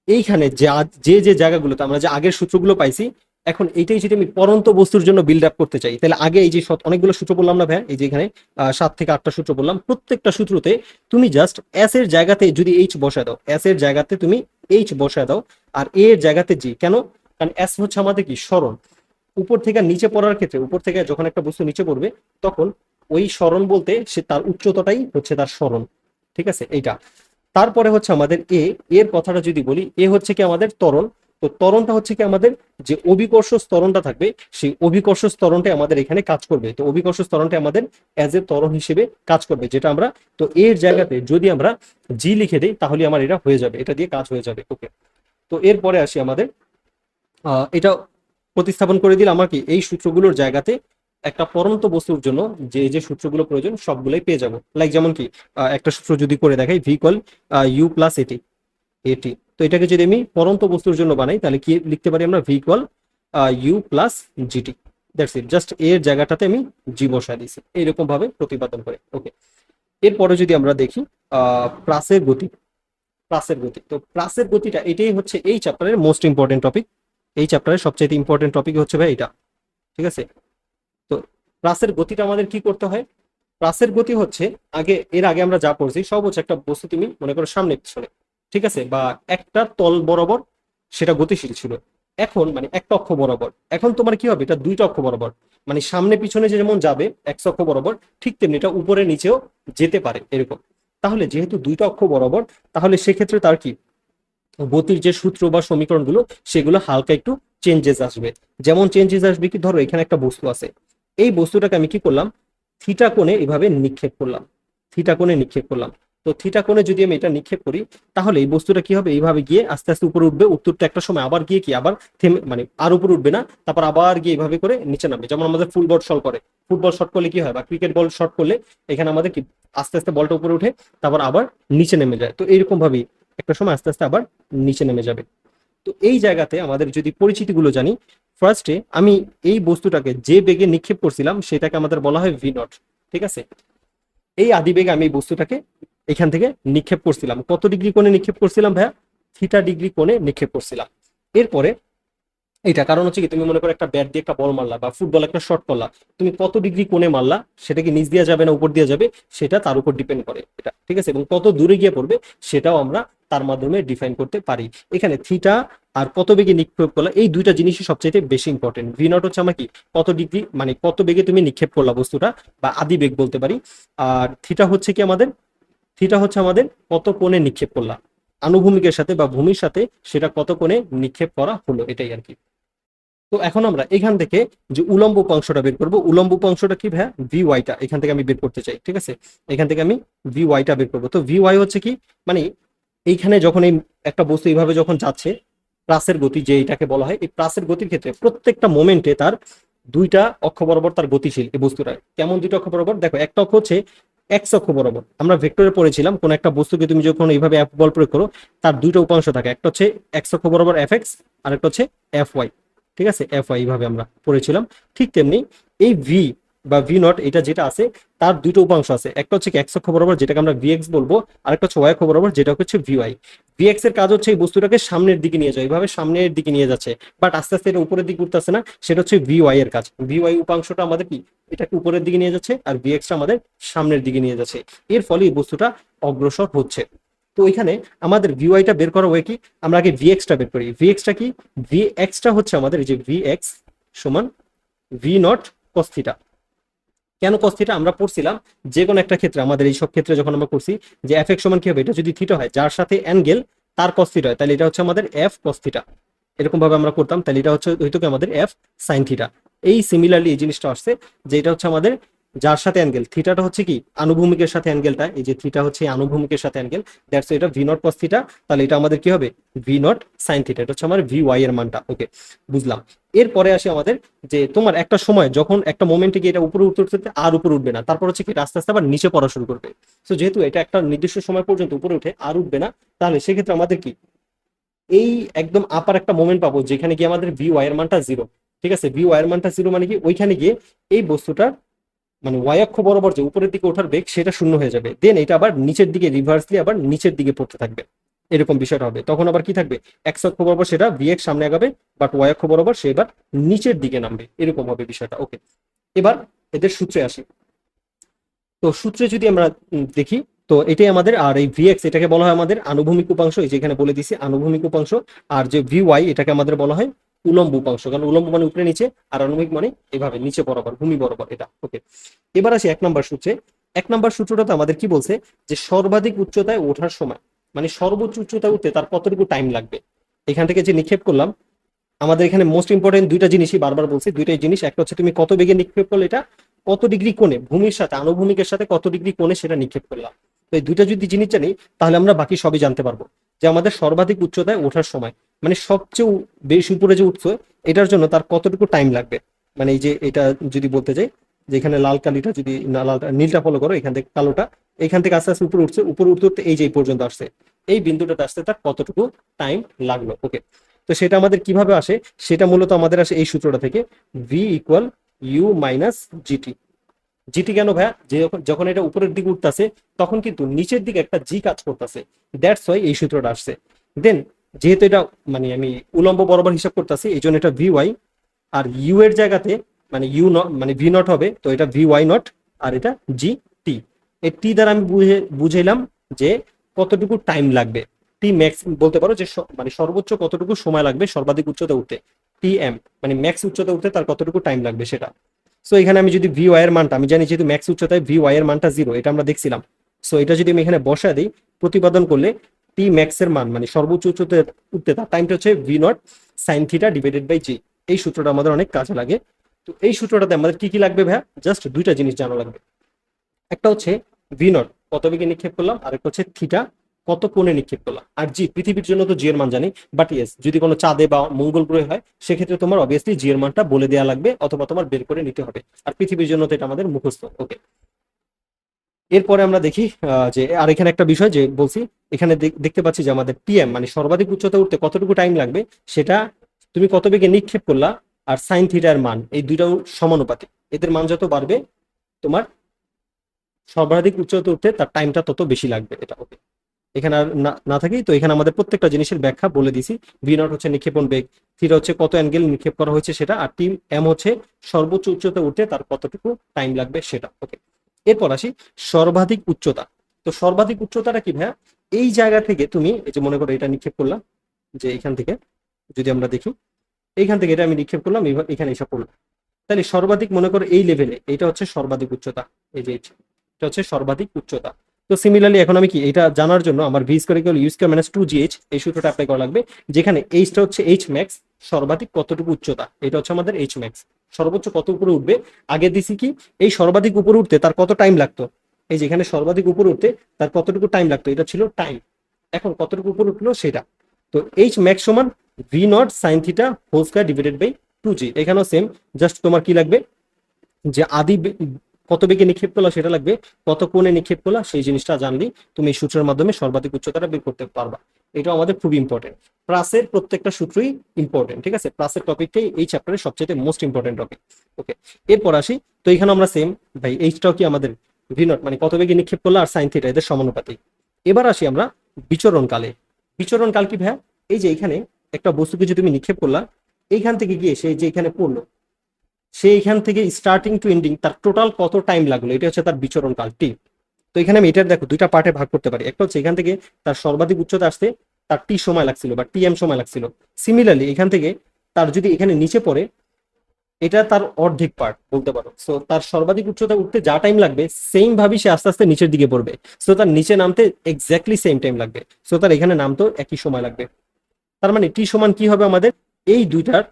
এইখানে যে যে জায়গাগুলোতে আমরা যে আগের সূত্রগুলো পাইছি, এখন এইটাই যদি আমি পরন্ত বস্তুর জন্য বিল্ড আপ করতে চাই, তাহলে আগে এই যে অনেকগুলো সূত্র বললাম না ভাই, এই যে এখানে 7 থেকে 8টা সূত্র বললাম, প্রত্যেকটা সূত্রতে তুমি জাস্ট এস এর জায়গাতে যদি এইচ বসায় দাও, এস এর জায়গাতে তুমি এইচ বসায় দাও, আর এ এর জায়গাতে জি। কেন, কারণ এস হচ্ছে আমাদের কি সরণ, উপর থেকে নিচে পড়ার ক্ষেত্রে, উপর থেকে যখন একটা বস্তু নিচে পড়বে তখন ওই সরণ বলতে সে তার উচ্চতাটাই হচ্ছে তার সরণ, ঠিক আছে এইটা। তারপরে হচ্ছে আমাদের এর কথাটা যদি বলি, এ হচ্ছে কি আমাদের ত্বরণ। তো ত্বরণটা হচ্ছে কি আমাদের যে অভিকর্ষ ত্বরণটা থাকবে, সেই অভিকর্ষ ত্বরণটা আমাদের এখানে কাজ করবে। তো অভিকর্ষ ত্বরণটা আমাদের অ্যাজ এ ত্বরণ হিসেবে কাজ করবে, যেটা আমরা, তো এর জায়গাতে যদি আমরা জি লিখে দিই তাহলে আমার এটা হয়ে যাবে, এটা দিয়ে কাজ হয়ে যাবে, ওকে। তো এরপরে আসি আমাদের এটা প্রতিস্থাপন করে দিলে আমার কি এই সূত্রগুলোর জায়গাতে একটা পরন্ত বস্তুর জন্য যে যে সূত্রগুলো প্রয়োজন সবগুলোই পেয়ে যাব। লাইক যেমন কি একটা সূত্র যদি করে দেখাই, ভি ইকুয়াল ইউ প্লাস এটি, এটি। তো এটাকে যদি আমি পরন্ত বস্তুর জন্য বানাই তাহলে কি লিখতে পারি আমরা, v equal you plus gt, that's it. Just এর জায়গাটাতে আমি জি বসায় দিয়েছি, এইরকম ভাবে প্রতিপাদন করে, ওকে। এরপরে যদি আমরা দেখি প্লাসের গতি, প্লাসের গতি। তো প্লাসের গতিটা এটাই হচ্ছে এই চ্যাপ্টারের মোস্ট ইম্পর্টেন্ট টপিক, এই চ্যাপ্টারের সবচেয়ে ইম্পর্টেন্ট টপিক হচ্ছে ভাই এটা, ঠিক আছে। তো প্লাসের গতিটা আমাদের কি করতে হয়, প্লাসের গতি হচ্ছে এর আগে আমরা যা পড়ছি সব হচ্ছে একটা বস্তু তুমি মনে করো সামনে পিছনে, ঠিক আছে, বা একটা তল বরাবর সেটা গতিশীল ছিল। এখন মানে একটা অক্ষ বরাবর, এখন তোমার কি হবে, এটা দুইটা অক্ষ বরাবর, মানে সামনে পিছনে যেমন যাবে এক্স অক্ষ বরাবর, ঠিক তেমনি এটা উপরে নিচেও যেতে পারে এরকম। তাহলে যেহেতু দুইটা অক্ষ বরাবর, তাহলে সেক্ষেত্রে তার কি গতির যে সূত্র বা সমীকরণগুলো সেগুলো হালকা একটু চেঞ্জেস আসবে। যেমন চেঞ্জেস আসবে কি, ধরো এখানে একটা বস্তু আছে, এই বস্তুটাকে আমি কি করলাম, থিটা কোণে এভাবে নিক্ষেপ করলাম, থিটা কোণে নিক্ষেপ করলাম। তো থিটা কোণে যদি আমি এটা নিক্ষেপ করি, তাহলে এই বস্তুটা কি হবে, এইভাবে গিয়ে আস্তে আস্তে উপরে উঠবে, উত্তরটা একটা সময় আবার গিয়ে কি আবার থেমে মানে আর উপরে উঠবে না, তারপর আবার গিয়ে এইভাবে করে নিচে নামবে। যেমন আমাদের ফুটবল শট করে, ফুটবল শট করলে কি হয়, বা ক্রিকেট বল শট করলে এখানে আমাদের কি আস্তে আস্তে বলটা উপরে উঠে তারপর আবার নিচে নেমে যায়। তো এইরকম ভাবেই একটা সময় আস্তে আস্তে আবার নিচে নেমে যাবে। তো এই জায়গাতে আমাদের যদি পরিচিতিগুলো জানি, ফার্স্টে আমি এই বস্তুটাকে যে বেগে নিক্ষেপ করছিলাম সেটাকে আমাদের বলা হয় ভি নট, ঠিক আছে। এই আদিবেগে আমি এই বস্তুটাকে এখান থেকে নিক্ষেপ করছিলাম, কত ডিগ্রি কোণে নিক্ষেপ করছিলাম ভাইয়া, থিটা ডিগ্রি কোণে নিক্ষেপ করছিলাম। এরপরে এটা কারণ হচ্ছে কি, তুমি মনে করো একটা ব্যাট দিয়ে একটা বল মারলা বা ফুটবল একটা শট করলা, তুমি কত ডিগ্রি কোণে মারলা, সেটা কি নিচ দিয়ে যাবে না উপর দিয়ে যাবে, সেটা তার উপর ডিপেন্ড করে এটা, ঠিক আছে। এবং কত দূরে গিয়ে পড়বে সেটাও আমরা তার মাধ্যমে ডিফাইন করতে পারি। এখানে থিটা আর কত বেগে নিক্ষেপ করলা, এই দুইটা জিনিসই সবচেয়ে বেশি ইম্পর্টেন্ট। ভি নট হচ্ছে আমার কি, কত ডিগ্রি মানে কত বেগে তুমি নিক্ষেপ করলা বস্তুটা, বা আদি বেগ বলতে পারি। আর থিটা হচ্ছে কি আমাদের, থিটা হচ্ছে আমাদের কত কোণে নিক্ষেপ করলা, আনুভূমিকের সাথে বা ভূমির সাথে সেটা কত কোণে নিক্ষেপ করা হলো, এটাই আর কি। তো এখন আমরা এখান থেকে যে উলম্ব উপাংশটা বের করবো, উলম্ব উপাংশটা কি ভাইয়া, ভি ওয়াইটা এখান থেকে আমি বের করতে চাই, ঠিক আছে। এখান থেকে আমি ভি ওয়াইটা বের করবো। তো ভি ওয়াই হচ্ছে কি, মানে এইখানে যখন এই একটা বস্তু এইভাবে যখন যাচ্ছে, প্লাসের গতি যে এটাকে বলা হয়, এই প্লাসের গতির ক্ষেত্রে প্রত্যেকটা মোমেন্টে তার দুইটা অক্ষ বরাবর তার গতিশীল এই বস্তুটা। কেমন দুইটা অক্ষ বরাবর, দেখো একটা অক্ষ হচ্ছে এক্স অক্ষ বরাবর, আমরা ভেক্টরে পড়েছিলাম কোন একটা বস্তুকে তুমি যখন এইভাবে বল প্রয়োগ করো তার দুইটা উপাংশ থাকে, একটা হচ্ছে এক্স অক্ষ বরাবর এফ এক্স, আর একটা হচ্ছে এফ ওয়াই, ঠিক আছে, এফ ওয়াই এইভাবে আমরা পড়েছিলাম। ঠিক তেমনি এই ভি বা ভি নট এটা যেটা আছে, তার দুটো উপাংশ আছে, একটা হচ্ছে এক্স অক্ষ বরাবর যেটাকে আমরা ভিএক্স বলবো, আর একটা হচ্ছে ওয়াই অক্ষ বরাবর যেটা হচ্ছে ভিওয়াই। ভিএক্স এর কাজ হচ্ছে এই বস্তুটাকে সামনের দিকে নিয়ে যায়, এইভাবে সামনের দিকে নিয়ে যাচ্ছে, বাট আস্তে আস্তে এটা উপরের দিকে উঠতেছে না, সেটা হচ্ছে ভিওয়াই এর কাজ। ভিওয়াই উপাংশটা আমাদের কি, এটাকে উপরের দিকে নিয়ে যাচ্ছে, আর ভিএক্সটা আমাদের সামনের দিকে নিয়ে যাচ্ছে, এর ফলে এই বস্তুটা অগ্রসর হচ্ছে। তো এখানে আমাদের ভিওয়াইটা বের করা ওয়ে কি, আমরা আগে ভিএক্সটা বের করি। ভিএক্সটা কি, ভিএক্সটা হচ্ছে আমাদের এই যে ভিএক্স সমান ভি নট কস থিটা। কেন কস থিটা, আমরা পড়ছিলাম যে কোনো একটা ক্ষেত্রে, আমাদের এই সব ক্ষেত্রে যখন আমরা করছি যে এফ এক্স সমান কি হবে, এটা যদি থিটা হয় যার সাথে অ্যাঙ্গেল তার কস থিটা হয়, তাহলে এটা হচ্ছে আমাদের এফ কস থিটা, এরকম ভাবে আমরা করতাম, তাহলে এটা হচ্ছে হয়তো কি আমাদের এফ সাইন থিটা। এই সিমিলারলি এই জিনিসটা আসছে যে এটা হচ্ছে আমাদের যার সাথে অ্যাঙ্গেল, থিটাটা হচ্ছে কি আনুভূমিকের সাথে অ্যাঙ্গেলটা, এই যে থিটা হচ্ছে আনুভূমিকের সাথে অ্যাঙ্গেল, দ্যাটস এটা ভি নট কস থিটা, তাহলে এটা আমাদের কি হবে ভি নট সাইন থিটা, এটা হচ্ছে আমার ভি ওয়াই এর মানটা। ওকে, বুঝলাম। এরপরে আসে আমাদের যে তোমার একটা সময় যখন একটা মোমেন্টে গিয়ে এটা উপরে উঠতে উঠতে আর উপরে উঠবে না, তারপর হচ্ছে কি আস্তে আস্তে আবার নিচে পড়া শুরু করবে। তো যেহেতু এটা একটা নির্দিষ্ট সময় পর্যন্ত উপরে উঠে আর উঠবে না, তাহলে সেক্ষেত্রে আমাদের কি এই একদম আপার একটা মোমেন্ট পাবো যেখানে গিয়ে আমাদের ভি ওয়াই এর মানটা জিরো, ঠিক আছে। ভি ওয়াই এর মানটা জিরো মানে কি, ওইখানে গিয়ে এই বস্তুটা মানে ওয়াই অক্ষ বরাবর যে উপরের দিকে ওঠার বেগ সেটা শূন্য হয়ে যাবে, দেন এটা আবার নিচের দিকে রিভার্সলি আবার নিচের দিকে পড়তে থাকবে, এরকম বিষয়টা হবে। তখন আবার কি থাকবে, এক্স অক্ষ বরাবর সেটা ভিএক্স সামনে আগাবে, বাট ওয়াই অক্ষ বরাবর সে এবার নিচের দিকে নামবে, এরকম হবে বিষয়টা। ওকে, এবার এদের সূত্রে আসি। তো সূত্রে যদি আমরা দেখি, তো এটাই আমাদের, আর এই ভিএক্স এটাকে বলা হয় আমাদের আনুভূমিক উপাংশ, এই যে এখানে বলে দিছি আনুভূমিক উপাংশ। আর যে ভি ওয়াই এটাকে আমাদের বলা হয় উলম্ব উপাংশ, কারণ উলম্ব মানে উপরে নিচে, আর আনুভূমিক মানে এভাবে নিচে বরাবর ভূমি বরাবর এটা। ওকে, এবার আসি এক নাম্বার সূত্রে। এক নাম্বার সূত্রটা আমাদের কি বলছে, যে সর্বাধিক উচ্চতায় ওঠার সময়, মানে সর্বোচ্চ উচ্চতায় উঠতে তার কতটুকু টাইম লাগবে। এখান থেকে যে নিক্ষেপ করলাম, আমাদের এখানে মোস্ট ইম্পর্টেন্ট দুইটা জিনিসই বারবার বলছি, দুইটাই জিনিস, একটা হচ্ছে তুমি কত বেগে নিক্ষেপ করলে, এটা কত ডিগ্রি কোণে ভূমির সাথে আনুভূমিকের সাথে কত ডিগ্রি কোণে সেটা নিক্ষেপ করলাম। তো এই দুইটা যদি জিনিস জানি, তাহলে আমরা বাকি সবই জানতে পারবো। যে আমাদের সর্বাধিক উচ্চতায় ওঠার সময়, মানে সবচেয়ে বেশি উপরে যে উঠছে এটার জন্য তার কতটুকু টাইম লাগবে। মানে এই যে এটা যদি বলতে চাই, যে এখানে লাল কালিটা যদি না লালটা নীলটা ফলো করো, এখান থেকে কালোটা, এখান থেকে আস্তে আস্তে উপরে উঠছে, উপরে উঠতে উঠতে এই যে এই পর্যন্ত আসছে, এই বিন্দুটাতে আসতে তার কতটুকু টাইম লাগলো। ওকে, তো সেটা আমাদের কিভাবে আসে, সেটা মূলত আমাদের আসে এই সূত্রটা থেকে, v equal u minus gt. Gt কেন ভাইয়া, যে যখন এটা উপরের দিকে উঠতেছে তখন কিন্তু নিচের দিকে একটা জি কাজ করতেছে, দ্যাটস ওয়াই এই সূত্রটা আসছে। দেন যেহেতু এটা মানে আমি উলম্ব বরাবর হিসাব করতেছি, এই জন্য এটা ভি ওয়াই, আর ইউ এর জায়গাতে মানে ইউ নট মানে ভি নট হবে, তো এটা ভি ওয়াই নট, আর এটা জি টি। এই টি দ্বারা আমি বুঝাইলাম যে কতটুকু টাইম লাগবে। টি ম্যাক্স বলতে পারো যে মানে সর্বোচ্চ কতটুকু সময় লাগবে সর্বাধিক উচ্চতা উঠতে। টি এম মানে ম্যাক্স উচ্চতা উঠতে তার কতটুকু টাইম লাগবে সেটা। সো এখানে আমি যদি ভি ওয়াই এর মানটা আমি জানি, যেহেতু ম্যাক্স উচ্চতায় ভি ওয়াই এর মানটা 0, এটা আমরা দেখছিলাম। সো এটা যদি আমি এখানে বসা দিই, প্রতিপাদন করলে টি ম্যাক্স এর মান মানে সর্বোচ্চ উচ্চতা উঠতে তার টাইমটা হচ্ছে v not sine theta divided by g. এই সূত্রটা আমাদের অনেক কাজে লাগে। তো এই সূত্রটাতে আমাদের কি কি লাগবে ভাইয়া? জাস্ট দুইটা জিনিস জানা লাগবে। একটা হচ্ছে ভি নট কত বেগে নিক্ষেপ করলাম, আর একটা হচ্ছে থিটা কত কোণে নিক্ষেপ করলাম। আর জি, পৃথিবীর জন্য তো জি এর মান জানি, বাট ইয়েস যদি কোনো চাঁদে বা মঙ্গল গ্রহে হয় সেক্ষেত্রে তোমার অবভিয়াসলি জি এর মানটা বলে দেওয়া লাগবে অথবা তোমার বের করে নিতে হবে। আর পৃথিবীর জন্য তো এটা আমাদের মুখস্থ। ওকে, এরপরে আমরা দেখি যে আর এখানে একটা বিষয় যে বলছি, এখানে দেখতে পাচ্ছি যে আমাদের টিএম মানে সর্বাধিক উচ্চতা উঠতে কতটুকু টাইম লাগবে সেটা তুমি কত বেগে নিক্ষেপ করলা আর সাইন থিটার মান, এই দুইটাও সমানুপাতিক। এদের মান যত বাড়বে তোমার সর্বাধিক উচ্চতা উঠতে তার টাইমটা তত বেশি লাগবে। এটা ওকে, এখানে আর না থাকি তো এখানে আমাদের প্রত্যেকটা জিনিসের ব্যাখ্যা বলে দিছি। ভি নট হচ্ছে নিক্ষেপণ বেগ, থিটা হচ্ছে কত অ্যাঙ্গেল নিক্ষেপ করা হয়েছে সেটা, আর টি এম হচ্ছে সর্বোচ্চ উচ্চতা উঠতে তার কতটুকু টাইম লাগবে সেটা। ওকে, এরপর আসি সর্বাধিক উচ্চতা। তো সর্বাধিক উচ্চতাটা কি ভাইয়া? এই জায়গা থেকে তুমি এই যে মনে করো এটা নিক্ষেপ করলাম, যে এখান থেকে যদি আমরা দেখি এইখান থেকে এটা আমি নিক্ষেপ করলাম, এখানে এসে পড়লো, তাহলে সর্বাধিক মনে করো এই লেভেলে এটা হচ্ছে সর্বাধিক উচ্চতা। এই যে এটা হচ্ছে সর্বাধিক উচ্চতা। তো সিমিলারলি এখন আমি কি এটা জানার জন্য আমার v square equal u square minus 2gh এই সূত্রটা অ্যাপ্লাই করা লাগবে, যেখানে এইচটা হচ্ছে এইচ ম্যাক্স, সর্বাধিক কতটুকু উচ্চতা এটা হচ্ছে আমাদের এইচ ম্যাক্স, সর্বোচ্চ কত উপরে উঠবে। আগে দিছি কি এই সর্বাধিক উপরে উঠতে তার কত টাইম লাগতো, এই যে এখানে সর্বাধিক উপরে উঠতে তার কতটুকু টাইম লাগতো এটা ছিল টাইম। এখন কতটুকু উপরে উঠলো সেটা, তো এইচ ম্যাক্স সমান v not sine theta whole square divided by 2g। এখানেও সেম, জাস্ট তোমার কি লাগবে যে কত বেগে নিক্ষেপ করলা সেটা লাগবে, কত কোণে নিক্ষেপ করলা সেই জিনিসটা জানলি তুমি এই সূত্রের মাধ্যমে সর্বাধিক উচ্চতাটা বের করতে পারবা। এটা আমাদের খুব ইম্পর্টেন্ট। প্লাসের প্রত্যেকটা সূত্রই ইম্পর্টেন্ট, ঠিক আছে? প্লাসের টপিকটাই এই চ্যাপ্টারের সবচেয়ে মোস্ট ইম্পর্টেন্ট টপিক। ওকে, এরপর আসি, তো এখানে আমরা সেম ভাই এইচটাও কি আমাদের ভি নট মানে কত বেগে নিক্ষেপ করলা আর সাইন থিটা এদের সমানুপাতিক। এবার আসি আমরা বিচরণকালে। বিচরণকাল কি ভাইয়া? এই যে এখানে একটা বস্তুকে যে তুমি নিক্ষেপ করলা, এইখান থেকে গিয়ে সেই যে এখানে পড়লো, সেইখান থেকে স্টার্টিং টু এন্ডিং তার টোটাল কত টাইম লাগলো, এটা হচ্ছে তার বিচরণ কাল টি। তো এখানে আমি এটার দেখো দুইটা পার্টে ভাগ করতে পারি। একটা হচ্ছে এখান থেকে তার সর্বাধিক উচ্চতা আসতে তার টি সময় লাগছিল বা টি এম সময় লাগছিল। সিমিলারলি এখান থেকে তার যদি এখানে নিচে পড়ে, এটা তার অর্ধেক পার্ট বলতে পারো। সো তার সর্বাধিক উচ্চতা উঠতে যা টাইম লাগবে সেম ভাবেই সে আস্তে আস্তে নিচের দিকে পড়বে, সো তার নিচে নামতে এক্স্যাক্টলি সেম টাইম লাগবে, সো তার এখানে নামতেও একই সময় লাগবে। তার মানে টি সমান কি হবে আমাদের? এই দুইটার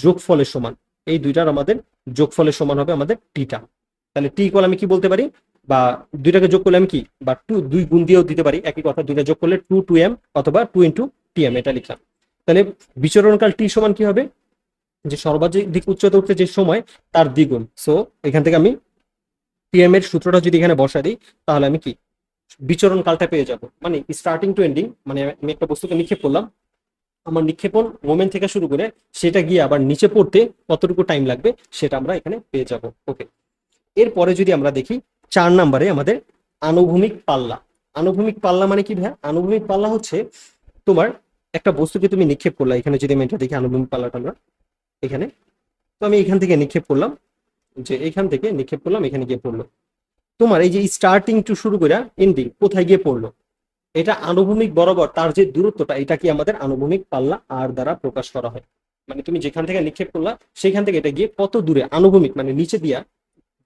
যোগফলের সমান, এই দুইটার আমাদের যোগফলের সমান হবে আমাদের টিটা। তাহলে টি ইকুয়াল আমি কি বলতে পারি, বা দুইটাকে যোগ করলে আমি কি বা দুই গুণ দিয়েও দিতে পারি একই কথা, দুইটা যোগ করলে 2m অথবা 2 × tm এটা লিখলাম। তাহলে বিচরণকাল টি সমান কি হবে? যে সর্বাধিক উচ্চতা উঠতে যে সময় তার দ্বিগুণ। সো এখান থেকে আমি টিএম এর সূত্রটা যদি এখানে বসা দিই তাহলে আমি কি বিচরণ কালটা পেয়ে যাব, মানে স্টার্টিং টু এন্ডিং, মানে আমি একটা বস্তুকে নিক্ষেপ করলাম, আমার নিক্ষেপণ মোমেন্ট থেকে শুরু করে সেটা গিয়ে আবার নিচে পড়তে কতটুকু টাইম লাগবে সেটা আমরা এখানে পেয়ে যাব। ওকে, এরপরে যদি আমরা দেখি 4 নম্বরে আমাদের আনুভূমিক পাল্লা। আনুভূমিক পাল্লা মানে কি ভাইয়া? আনুভূমিক পাল্লা হচ্ছে তোমার একটা বস্তুকে তুমি নিক্ষেপ করলা, এখানে যদি আমি এটা দেখি আনুভূমিক পাল্লাটা আমরা এখানে, তো আমি এখান থেকে নিক্ষেপ করলাম, যে এখান থেকে নিক্ষেপ করলাম এখানে গিয়ে পড়লো, তোমার এই যে স্টার্টিং টু শুরু করে এন্ডিং কোথায় গিয়ে পড়লো, এটা আনুভূমিক বরাবর তার যে দূরত্বটা এটা কি আমাদের আনুভূমিক পাল্লা আর দ্বারা প্রকাশ করা হয়। মানে তুমি যেখান থেকে নিক্ষেপ করলা সেখান থেকে এটা গিয়ে কত দূরে আনুভূমিক মানে নিচে দিয়া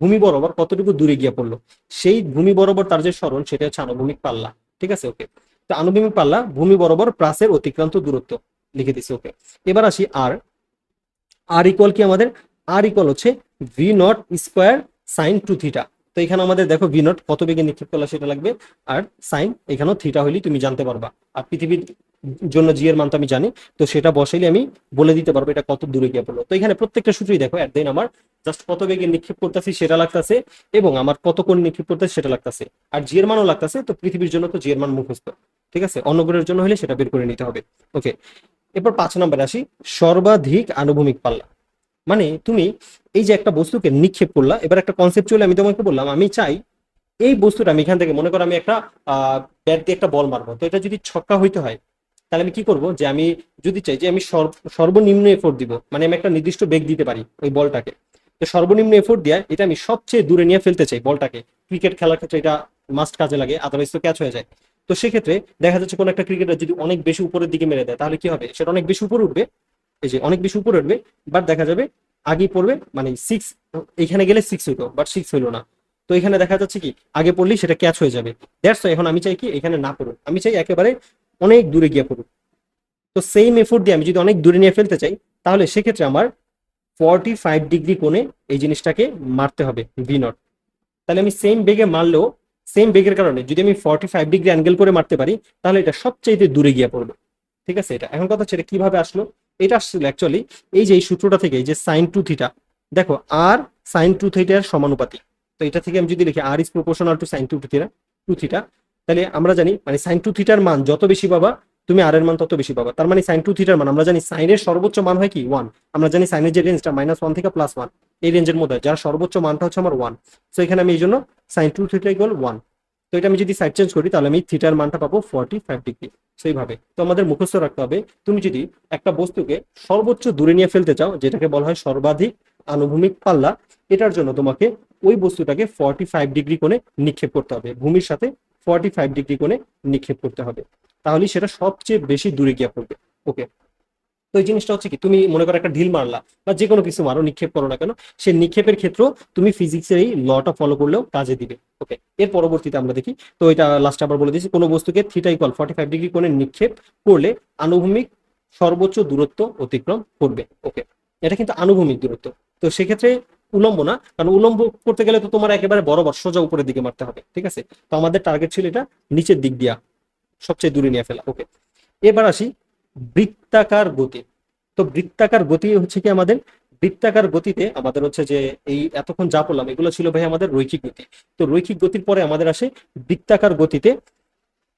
ভূমি বরাবর কতটুকু দূরে গিয়ে পড়লো, সেই ভূমি বরাবর তার যে সরণ সেটা হচ্ছে আনুভূমিক পাল্লা। ঠিক আছে, ওকে। তো আনুভূমিক পাল্লা ভূমি বরাবর প্রাসের অতিক্রান্ত দূরত্ব লিখে দিছি। ওকে, এবার আসি আর। আর ইকুয়াল কি আমাদের? আর ইকুয়াল হচ্ছে v nought square sine two theta. তো এখানে আমাদের দেখো ভি নট কত বেগে নিক্ষেপ করলে সেটা লাগবে, আর সাইন এখানেও থিটা হইলেই তুমি জানতে পারবা। আর পৃথিবীর জন্য জি এর মান তো আমি জানি, তো সেটা বসাইলে আমি বলে দিতে পারবো এটা কত দূরে গিয়ে পড়লো। তো এখানে প্রত্যেকটা সূত্রই দেখো এট দেন আমার জাস্ট কত বেগে নিক্ষেপ করতেছি সেটা লাগতেছে, এবং আমার কত কোণ নিক্ষেপ করতেছে সেটা লাগতেছে, আর জি এর মানও লাগতেছে। তো পৃথিবীর জন্য তো জি এর মান মুখস্থ, ঠিক আছে, অন্য গ্রহের জন্য হলে সেটা বের করে নিতে হবে। ওকে, এরপর 5 নম্বরে আসি, সর্বাধিক আনুভূমিক পাল্লা। মানে তুমি এই যে একটা বস্তুকে নিক্ষেপ করলা, এবার একটা কনসেপচুয়ালি আমি তোমাকে বললাম আমি চাই এই বস্তুটা আমি এখান থেকে মনে করো আমি একটা ব্যাট দিয়ে একটা বল মারবো, তো এটা যদি ছক্কা হইতে হয় তাহলে আমি কি করব, যে আমি যদি চাই যে আমি সর্বনিম্ন এফোর্ট দিব, মানে আমি একটা নির্দিষ্ট বেগ দিতে পারি ওই বলটাকে, তো সর্বনিম্ন এফোর্ট দিয়ে এটা আমি সবচেয়ে দূরে নিয়ে ফেলতে চাই বলটাকে। ক্রিকেট খেলার ক্ষেত্রে এটা মাস্ট কাজে লাগে, আদারওয়াইজ তো ক্যাচ হয়ে যায়। তো সেক্ষেত্রে দেখা যাচ্ছে কোনো একটা ক্রিকেটার যদি অনেক বেশি উপরের দিকে মেরে দেয় তাহলে কি হবে, সেটা অনেক বেশি উপরে উঠবে, এই যে অনেক বেশি উপরে উঠবে, বাট দেখা যাবে আগেই পড়বে, মানে সিক্স, এখানে গেলে সিক্স হইতো বাট সিক্স হইলো না। তো এখানে দেখা যাচ্ছে কি আগে পড়লেই সেটা ক্যাচ হয়ে যাবে। দ্যাটস এখন আমি চাই কি এখানে না পড়ুক, আমি চাই একেবারে অনেক দূরে গিয়ে পড়ুক। তো সেম এফোর্ট দিয়ে আমি যদি অনেক দূরে নিয়ে ফেলতে চাই তাহলে সেক্ষেত্রে আমার 45 ডিগ্রি কোণে এই জিনিসটাকে মারতে হবে ভি নট। তাহলে আমি সেম বেগে মারলেও, সেম বেগের কারণে যদি আমি 45 ডিগ্রি অ্যাঙ্গেল করে মারতে পারি তাহলে এটা সবচাইতে দূরে গিয়ে পড়বে। ঠিক আছে, এটা এখন কথা হচ্ছে এটা কিভাবে আসলো। এটা আসছিল অ্যাকচুয়ালি এই যে এই সূত্রটা থেকে, এই যে সাইন টু থিটা, দেখো আর সাইন টু থিটার সমানুপাতিক। তো এটা থেকে আমি যদি লিখি r is proportional to sine two theta, তাহলে আমরা জানি মানে সাইন টু থিটার মান যত বেশি পাবা তুমি আর এর মান তত বেশি পাবা। তার মানে সাইন টু থিটার মান আমরা জানি সাইনের সর্বোচ্চ মান হয় কি 1। আমরা জানি সাইনের যে রেঞ্জটা -1 থেকে +1, এই রেঞ্জের মধ্যে যার সর্বোচ্চ মানটা হচ্ছে আমার 1। তো এখানে আমি এই জন্য সাইন টু থিটা ইকুয়াল 1। তো এটা আমি যদি সাইড চেঞ্জ করি তাহলে আমি থিটার মানটা পাবো 45 ডিগ্রি। সেইভাবে তো আমাদের মুখস্থ রাখতে হবে, তুমি যদি একটা বস্তুকে সর্বোচ্চ দূরে নিয়ে ফেলতে চাও যেটাকে বলা হয় সর্বাধিক আনুভূমিক পাল্লা, এটার জন্য তোমাকে ওই বস্তুটাকে 45 ডিগ্রি কোণে নিক্ষেপ করতে হবে, ভূমির সাথে 45 ডিগ্রি কোণে নিক্ষেপ করতে হবে, তাহলেই সেটা সবচেয়ে বেশি দূরে গিয়ে পড়বে। ওকে, তো এই জিনিসটা হচ্ছে কি তুমি মনে করো একটা ঢিল মারলা বা যে কোনো কিছু মারো, নিক্ষেপ করো না কেন, সে নিক্ষেপের ক্ষেত্রেও তুমি ফিজিক্সের এই লটা ফলো করলেও কাজে দিবে। ওকে, এর পরবর্তীতে আমরা দেখি, তো এটা লাস্টে আবার বলে দিয়েছি, কোনো বস্তুকে থিটা ইকুয়াল 45 ডিগ্রি কোণে নিক্ষেপ করলে আনুভূমিক সর্বোচ্চ দূরত্ব অতিক্রম করবে। ওকে, এটা কিন্তু আনুভূমিক দূরত্ব, তো সেক্ষেত্রে উলম্ব না, কারণ উলম্ব করতে গেলে তো তোমার একেবারে বরাবর সোজা উপরের দিকে মারতে হবে। ঠিক আছে, তো আমাদের টার্গেট ছিল এটা নিচের দিক দিয়া সবচেয়ে দূরে নিয়ে ফেলা। ওকে, এবার আসি বৃত্তাকার গতি। তো বৃত্তাকার গতি হচ্ছে কি আমাদের, বৃত্তাকার গতিতে আমাদের হচ্ছে যে এই এতক্ষণ যা বললাম এগুলো ছিল ভাই আমাদের রৈখিক গতি। তো রৈখিক গতির পরে আমাদের আসে বৃত্তাকার গতিতে,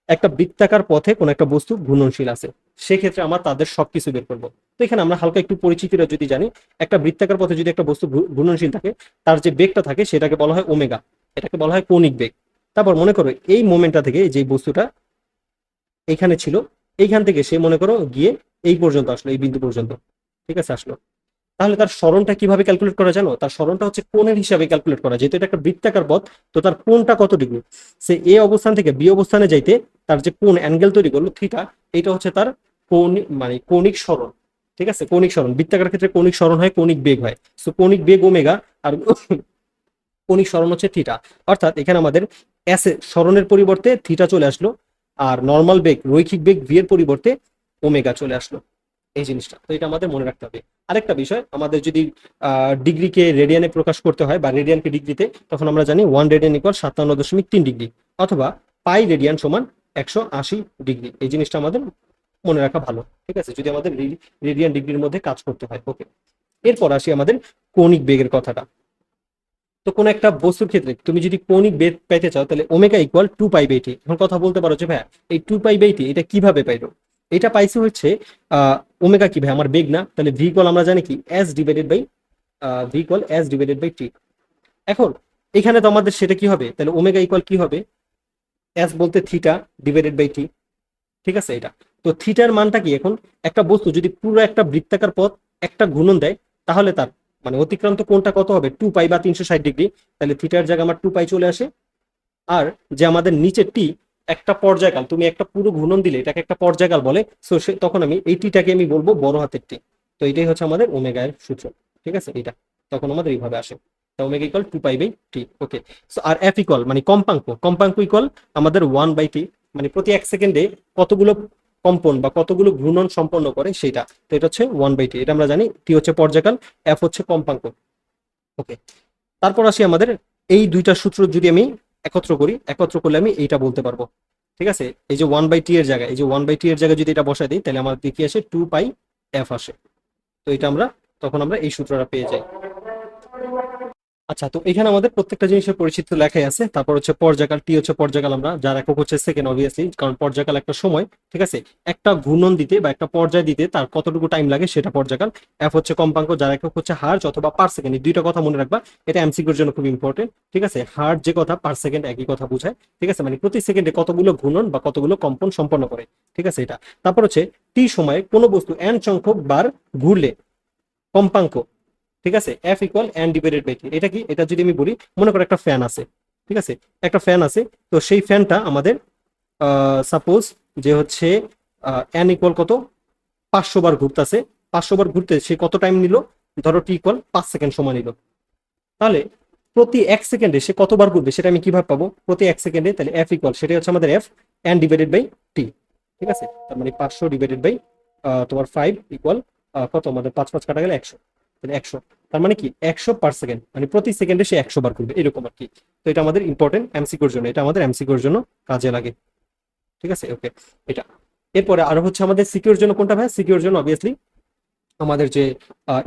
একটা বৃত্তাকার পথে কোন একটা বস্তু ঘূর্ণনশীল আছে, সেক্ষেত্রে আমরা তাদের সবকিছু বের করবো। তো এখানে আমরা হালকা একটু পরিচিতিটা যদি জানি, একটা বৃত্তাকার পথে যদি একটা বস্তু ঘূর্ণনশীল থাকে তার যে বেগটা থাকে সেটাকে বলা হয় ওমেগা, এটাকে বলা হয় কৌণিক বেগ। তারপর মনে করো এই মোমেন্টটা থেকে যে বস্তুটা এখানে ছিল, এইখান থেকে সে মনে করো গিয়ে এই পর্যন্ত আসলো, এই বিন্দু পর্যন্ত, ঠিক আছে আসলো, তাহলে তার সরণটা কিভাবে ক্যালকুলেট করা জানো, তার সরণটা হচ্ছে কোণের হিসাবে ক্যালকুলেট করা, যেহেতু এটা একটা বৃত্তাকার পথ, তো তার কোণটা কত ডিগ্রি, সে এ অবস্থান থেকে বি অবস্থানে যাইতে তার যে কোণ অ্যাঙ্গেল তৈরি করলো থিটা, এটা হচ্ছে তার কৌণিক মানে কৌণিক সরণ। ঠিক আছে, কৌণিক সরণ, বৃত্তাকার ক্ষেত্রে কৌণিক সরণ হয়, কৌণিক বেগ হয়, সো কৌণিক বেগ ওমেগা, আর কৌণিক সরণ হচ্ছে থিটা। অর্থাৎ এখানে আমাদের এস এ সরণের পরিবর্তে থিটা চলে আসলো, আর নর্মাল বেগ রৈখিক বেগ ভি এর পরিবর্তে ওমেগা চলে আসলো, এই জিনিসটা। তো এটা আমাদের মনে রাখতে হবে। আরেকটা বিষয়, আমাদের যদি ডিগ্রিকে রেডিয়ানে প্রকাশ করতে হয় বা রেডিয়ানকে ডিগ্রিতে, তখন আমরা জানি 1 রেডিয়ান ইকুয়াল 57.3 ডিগ্রি, অথবা পাই রেডিয়ান সমান 180 ডিগ্রি। এই জিনিসটা আমাদের মনে রাখা ভালো। ঠিক আছে, যদি আমাদের রেডিয়ান ডিগ্রির মধ্যে কাজ করতে হয়। ওকে, এরপর আসি আমাদের কৌণিক বেগের কথাটা। তো কোন একটা বস্তুর ক্ষেত্রে তুমি যদি কৌণিক বেগ পেতে চাও তাহলে ওমেগা ইকুয়াল 2π/t। এখন কথা বলতে পারো যে ভাইয়া এই 2π/t এটা কিভাবে পাইলো, এটা পাইছি হচ্ছে ওমেগা কি ভাই আমার বেগ না, তাহলে ভি ইকুয়াল আমরা জানি কি s/টি। এখন এখানে তো আমাদের সেটা কি হবে, তাহলে ওমেগা ইকুয়াল কি হবে, এস বলতে θ/টি। ঠিক আছে, এটা তো থিটার মানটা কি, এখন একটা বস্তু যদি পুরো একটা বৃত্তাকার পথ একটা ঘূর্ণন দেয় তাহলে তার মানে অতিক্রান্ত কোণটা কত হবে, 2π বা 360 ডিগ্রি, তাহলে থিটার জায়গায় আমার 2π চলে আসে। আর যে আমাদের নিচের টি একটা পর্যায়কাল, তুমি একটা পুরো ঘূর্ণন দিলে এটাকে একটা পর্যায়কাল বলে, সো তখন আমি এই টিটাকে আমি বলবো বড় হাতের টি। তো এটাই হচ্ছে আমাদের ওমেগা এর সূত্র। ঠিক আছে, এটা তখন আমাদের এইভাবে আসে, ওমেগা ইকুয়াল 2π/t। ওকে, সো আর এফ ইকুয়াল মানে কম্পাঙ্ক ইকুয়াল আমাদের 1/t, মানে প্রতি 1 সেকেন্ডে কতগুলো কম্পন বা কতগুলো ঘূর্ণন সম্পন্ন করে সেটা। তো এটা হচ্ছে 1/t, এটা আমরা জানি, টি হচ্ছে পর্যায়কাল, এফ হচ্ছে কম্পাঙ্ক। ওকে, তারপর আসি আমাদের এই দুইটা সূত্র যদি আমি একত্র করলে আমি এইটা বলতে পারবো। ঠিক আছে, এই যে 1/t এর জায়গায়, এই যে 1/t এর জায়গায় যদি এটা বসাই দিই তাহলে আমার কি আসে, 2πf আসে। তো এটা আমরা তখন আমরা এই সূত্রটা পেয়ে যাই। আচ্ছা, তো এখানে আমাদের প্রত্যেকটা জিনিসের পরিচিত লেখাই আছে। তারপর হচ্ছে পর্যায়কাল, টি হচ্ছে পর্যায়কাল, আমরা যার একক হচ্ছে সেকেন্ড অবভিয়াসলি, কারণ পর্যায়কাল একটা সময়। ঠিক আছে, একটা ঘূর্ণন দিতে বা একটা পর্যায় দিতে তার কতটুকু টাইম লাগে সেটা পর্যায়কাল। এফ হচ্ছে কম্পাঙ্ক, যার একক হচ্ছে হার্জ অথবা পার সেকেন্ড, এই দুইটা কথা মনে রাখবা, এটা এমসিকিউর জন্য খুব ইম্পর্টেন্ট। ঠিক আছে, হার্জ যে কথা, পার সেকেন্ড একই কথা বোঝায়। ঠিক আছে, মানে প্রতি সেকেন্ডে কতগুলো ঘূর্ণন বা কতগুলো কম্পন সম্পন্ন করে। ঠিক আছে, এটা। তারপর হচ্ছে টি সময়ে কোনো বস্তু এন সংখ্যক বার ঘুরলে কম্পাঙ্ক, ঠিক আছে, f equal n divided by t. এটা কি, এটা যদি আমি বলি, মনে করো একটা ফ্যান আছে, ঠিক আছে, একটা ফ্যান আছে, তো সেই ফ্যানটা আমাদের সাপোজ যে হচ্ছে এন ইকুয়াল কত, 500 বার ঘুরতেছে, 500 বার ঘুরতে সে কত টাইম নিল, ধরো টি ইকুয়াল 5 সেকেন্ড সময় নিল। তাহলে প্রতি 1 সেকেন্ডে সে কতবার ঘুরবে সেটা আমি কিভাবে পাবো, প্রতি 1 সেকেন্ডে, তাহলে এফ ইকুয়াল, সেটাই হচ্ছে আমাদের এফ এন ডিভাইডেড বাই টি। ঠিক আছে, তার মানে 500 ডিভাইডেড বাই তোমার 5 ইকুয়াল কত, আমাদের 5 5 কাটা গেলে 100, তাহলে 100, তার মানে কি 100 পার সেকেন্ড, মানে প্রতি সেকেন্ডে সে 100 বার ঘুরবে, এরকম আর কি। তো এটা আমাদের ইম্পর্টেন্ট এমসিকিউর জন্য, এটা আমাদের এমসিকিউর জন্য কাজে লাগে। ঠিক আছে, ওকে, এটা। এরপরে আরো হচ্ছে আমাদের সিকিউর জন্য কোনটা ভাই, সিকিউর জন্য অবভিয়াসলি আমাদের যে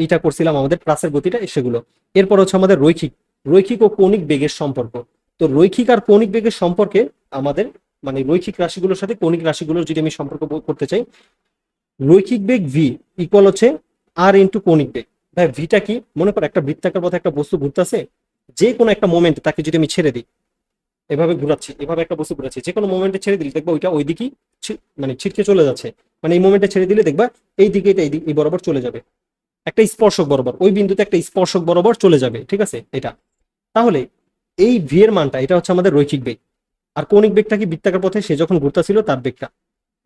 ইটা করছিলাম আমাদের প্লাসের গতিটা, সেগুলো। এরপর হচ্ছে আমাদের রৈখিক, রৈখিক ও কৌণিক বেগের সম্পর্ক। তো রৈখিক আর কৌণিক বেগের সম্পর্কে আমাদের, মানে রৈখিক রাশিগুলোর সাথে কৌণিক রাশিগুলোর যদি আমি সম্পর্ক করতে চাই, রৈখিক বেগ ভি ইকুয়াল হচ্ছে আর ইন্টু কৌণিক বেগ। ভাই ভিটা কি, মনে করো একটা বৃত্তাকার পথে একটা বস্তু ঘুরতেছে, যে কোনো একটা মোমেন্টে তাকে যদি আমি ছেড়ে দিই, এভাবে ঘুরাচ্ছি, এভাবে একটা বস্তু ঘুরাচ্ছি, যে কোনো মোমেন্টে ছেড়ে দিলে দেখবা ওইটা ওই দিকেই মানে ছিটকে চলে যাচ্ছে, মানে এই মোমেন্টে ছেড়ে দিলে দেখবা এই দিকে, এটা এই বরাবর চলে যাবে, একটা স্পর্শক বরাবর, ওই বিন্দুতে একটা স্পর্শক বরাবর চলে যাবে। ঠিক আছে, এটা। তাহলে এই ভি এর মানটা, এটা হচ্ছে আমাদের রৈখিক বেগ। আর কৌণিক বেগটা কি, বৃত্তাকার পথে সে যখন ঘুরতেছিল তার বেগটা।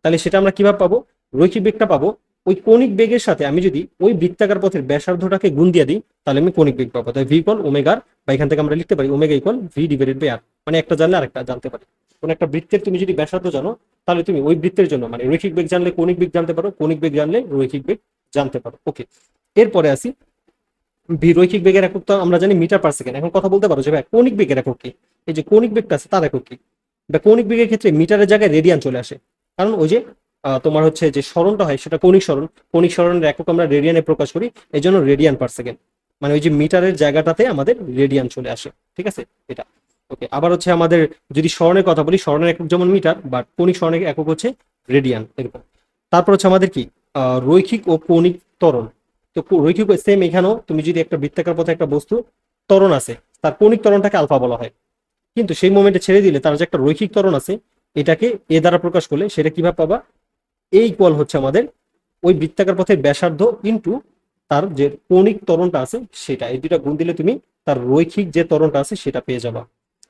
তাহলে সেটা আমরা কিভাবে পাবো, রৈখিক বেগটা পাবো ওই কৌণিক বেগের সাথে আমি যদি ওই বৃত্তাকার পথের ব্যাসার্ধটাকে গুণ দিয়ে দিই, তাহলে আমি কৌণিক বেগ পাবো। তাই ভি ইকুয়াল ওমেগার, বা এখান থেকে আমরা লিখতে পারি omega equal v divided by r, মানে একটা জানলে আরেকটা জানতে পারি। কোন একটা বৃত্তের তুমি যদি ব্যাসার্ধ জানো, তাহলে তুমি ওই বৃত্তের জন্য মানে রৈখিক বেগ জানলে কৌণিক বেগ জানতে পারো, কৌণিক বেগ জানলে রৈখিক বেগ জানতে পারো। ওকে, এরপরে আসি রৈখিক বেগের একক তো আমরা জানি মিটার পার সেকেন্ড। এখন কথা বলতে পারো যে ভাই কৌণিক বেগের একক কি, এই যে কৌণিক বেগটা আছে তার একক কি। বা কৌণিক বেগের ক্ষেত্রে মিটারের জায়গায় রেডিয়ান চলে আসে, কারণ ওই যে তোমার হচ্ছে যে স্মরণটা হয় সেটা কৌণিক স্মরণ, কৌণিক স্মরণের একক আমরা রেডিয়ানে প্রকাশ করি, এই জন্য রেডিয়ান পার সেকেন্ড, মানে ওই যে মিটারের জায়গাটাতে আমাদের রেডিয়ান চলে আসে। ঠিক আছে, এটা। ওকে, আবার হচ্ছে আমাদের যদি স্মরণের কথা বলি, স্মরণের একক যেমন মিটার, বাট কৌণিক স্মরণের একক হচ্ছে রেডিয়ান, এরকম। তারপর হচ্ছে আমাদের কি রৈখিক ও কৌণিক ত্বরণ। তো রৈখিক সেম, এখানেও তুমি যদি একটা বৃত্তাকার পথে একটা বস্তু ত্বরণ আছে, তার কৌণিক ত্বরণটাকে আলফা বলা হয়, কিন্তু সেই মোমেন্টে ছেড়ে দিলে তার যে একটা রৈখিক ত্বরণ আছে, এটাকে এ দ্বারা প্রকাশ করলে সেটা কিভাবে পাবা, এ ইকুয়াল হচ্ছে আমাদের ওই বৃত্তাকার পথের ব্যাসার্ধ ইন্টু তার যে কৌণিক ত্বরণটা আছে সেটা, এই দুইটা গুণ দিলে তুমি তার রৈখিক যে ত্বরণটা আছে সেটা পেয়ে যাবা।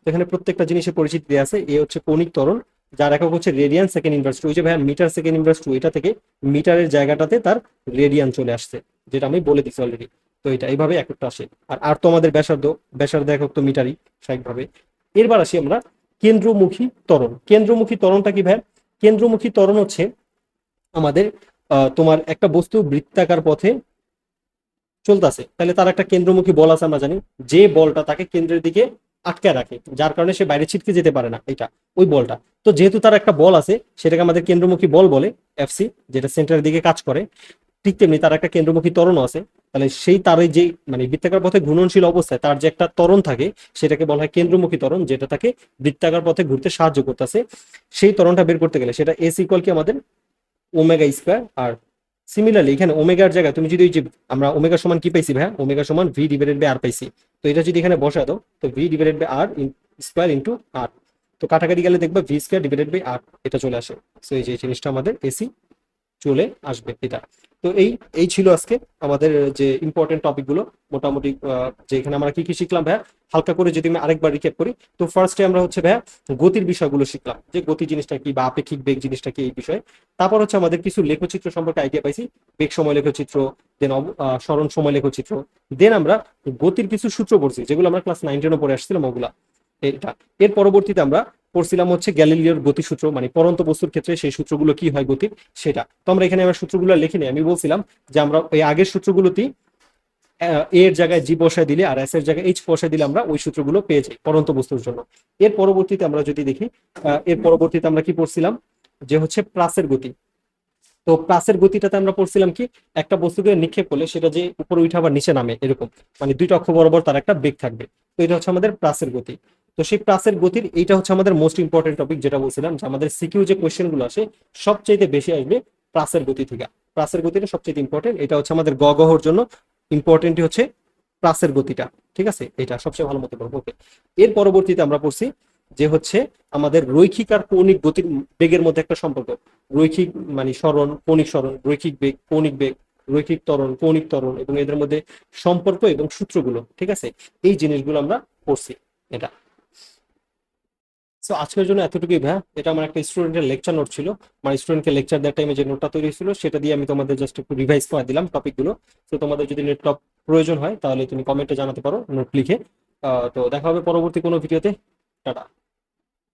তো এখানে প্রত্যেকটা জিনিসের পরিচিতি দেওয়া আছে। এ হচ্ছে কৌণিক ত্বরণ, যার একক হচ্ছে রেডিয়ান সেকেন্ড ইনভার্স টু। ওই যে ভাইয়া মিটার সেকেন্ড ইনভার্স টু, এটা থেকে মিটারের জায়গাটাতে তার রেডিয়ান চলে আসছে, যেটা আমি বলে দিচ্ছি অলরেডি। তো এটা এইভাবে এককটা আসে। আর তো আমাদের ব্যাসার্ধ, ব্যাসার্ধ একক তো মিটারই স্বাভাবিকভাবে। এরবার আসি আমরা কেন্দ্রমুখী ত্বরণ। কেন্দ্রমুখী ত্বরণটা কি ভাই, কেন্দ্রমুখী ত্বরণ হচ্ছে আমাদের তোমার একটা বস্তু বৃত্তাকার পথে চলতেছে, তাহলে তার একটা কেন্দ্রমুখী বল আছে আমরা জানি, যে বলটা তাকে কেন্দ্রের দিকে আটকায় রাখে, যার কারণে সে বাইরে ছিটকে যেতে পারে না, এটা ওই বলটা। তো যেহেতু তার একটা বল আছে, সেটাকে আমাদের কেন্দ্রমুখী বল বলে, এফসি, যেটা সেন্টারের দিকে কাজ করে। ঠিক তেমনি তার একটা কেন্দ্রমুখী ত্বরণ আছে। তাহলে সেই তার যে মানে বৃত্তাকার পথে ঘূর্ণনশীল অবস্থায় তার যে একটা ত্বরণ থাকে, সেটাকে বলা হয় কেন্দ্রমুখী ত্বরণ, যেটা তাকে বৃত্তাকার পথে ঘুরতে সাহায্য করতেছে। সেই ত্বরণটা বের করতে গেলে সেটা এস ইকুয়াল কি আমাদের ওমেগা স্কোয়ার। আর সিমিলারলি এখানে ওমেগার জায়গায় তুমি যদি ওই যে আমরা ওমেগা সমান কি পাইছি ভাই, ওমেগা সমান ভি ডিভাইডেড বাই আর পাইছি। তো এটা যদি এখানে বসা দাও, তো v divided by r square into r, তো কাটাকাটি গেলে দেখবা v square divided by r এটা চলে আসে। তো এই যে জিনিসটা আমাদের এসি চলে আসবে, এটা। তো এই এই ছিল আজকে আমাদের যে ইম্পর্টেন্ট টপিক গুলো মোটামুটি, যে এখানে আমরা কি কি শিখলাম ভাইয়া, হালকা করে যদি আমি আরেকবার রিক্যাপ করি। তো ফার্স্টে আমরা হচ্ছে ভাইয়া গতির বিষয়গুলো শিখলাম, যে গতি জিনিসটা কি বা আপেক্ষিক বেগ জিনিসটা কি, এই বিষয়ে। তারপর হচ্ছে আমাদের কিছু লেখচিত্র সম্পর্কে আইডিয়া পাইছি, বেগ সময় লেখচিত্র, দেন সরণ সময় লেখচিত্র। দেন আমরা গতির কিছু সূত্র পড়ছি, যেগুলো আমরা ক্লাস 9-10 পড়ে আসছিলাম ওগুলা, এটা। এর পরবর্তীতে আমরা পড়ছিলাম হচ্ছে গ্যালিলিওর গতিসূত্র, মানে পরন্ত বস্তুর ক্ষেত্রে সেই সূত্রগুলো কি হয় গতির, সেটা। তো আমরা এখানে আমার সূত্রগুলো লিখে নিই। আমি বলছিলাম যে আমরা ওই আগের সূত্রগুলোতেই এর জায়গায় জি বসায় দিলে আর এস এর জায়গায় এইচ বসায় দিলে আমরা ওই সূত্রগুলো পেয়ে যাই পরন্ত বস্তুর জন্য। এর পরবর্তীতে আমরা যদি দেখি, এর পরবর্তীতে আমরা কি পড়ছিলাম, যে হচ্ছে প্রাসের গতি। তো প্রাসের গতিটাতে আমরা পড়ছিলাম কি, একটা বস্তুকে নিক্ষেপ করলে সেটা যে উপরে উঠে আবার নিচে নামে, এরকম মানে দুইটা অক্ষ বরাবর তার একটা বেগ থাকবে। তো এটা হচ্ছে আমাদের প্রাসের গতি। তো সেই প্রাসের গতির এইটা হচ্ছে আমাদের মোস্ট ইম্পর্টেন্ট টপিক, যেটা বলছিলাম যে আমাদের সিকিউ যে কোয়েশ্চেন গুলো আসে সবচেয়ে বেশি আসবে প্রাসের গতি থেকে। প্রাসের গতিটা সবচেয়ে ইম্পর্টেন্ট, এটা হচ্ছে আমাদের গহর জন্য ইম্পর্টেন্টই হচ্ছে প্রাসের গতিটা। ঠিক আছে, এটা সবচেয়ে ভালো মতো পড়বো। ওকে, এর পরবর্তীতে আমরা পড়ছি যে হচ্ছে আমাদের রৈখিক আর কৌণিক গতির বেগের মধ্যে একটা সম্পর্ক। রৈখিক মানে সরণ, কৌণিক সরণ, রৈখিক বেগ, কৌণিক বেগ, রৈখিক ত্বরণ, কৌণিক ত্বরণ এবং এদের মধ্যে সম্পর্ক এবং সূত্রগুলো, ঠিক আছে, এই জিনিসগুলো আমরা পড়ছি এটা। সো আজকের জন্য এতটুকুই ভাইয়া। এটা আমার একটা স্টুডেন্টের লেকচার নোট ছিল, মানে স্টুডেন্টকে লেকচার দেওয়ার টাইমে যে নোটটা তৈরি ছিল সেটা দিয়ে আমি তোমাদের জাস্ট একটু রিভাইজ করে দিলাম টপিকগুলো। তো তোমাদের যদি নেট প্রয়োজন হয় তাহলে তুমি কমেন্টে জানাতে পারো নোট লিখে। তো দেখা হবে পরবর্তী কোনো ভিডিওতে। টাটা।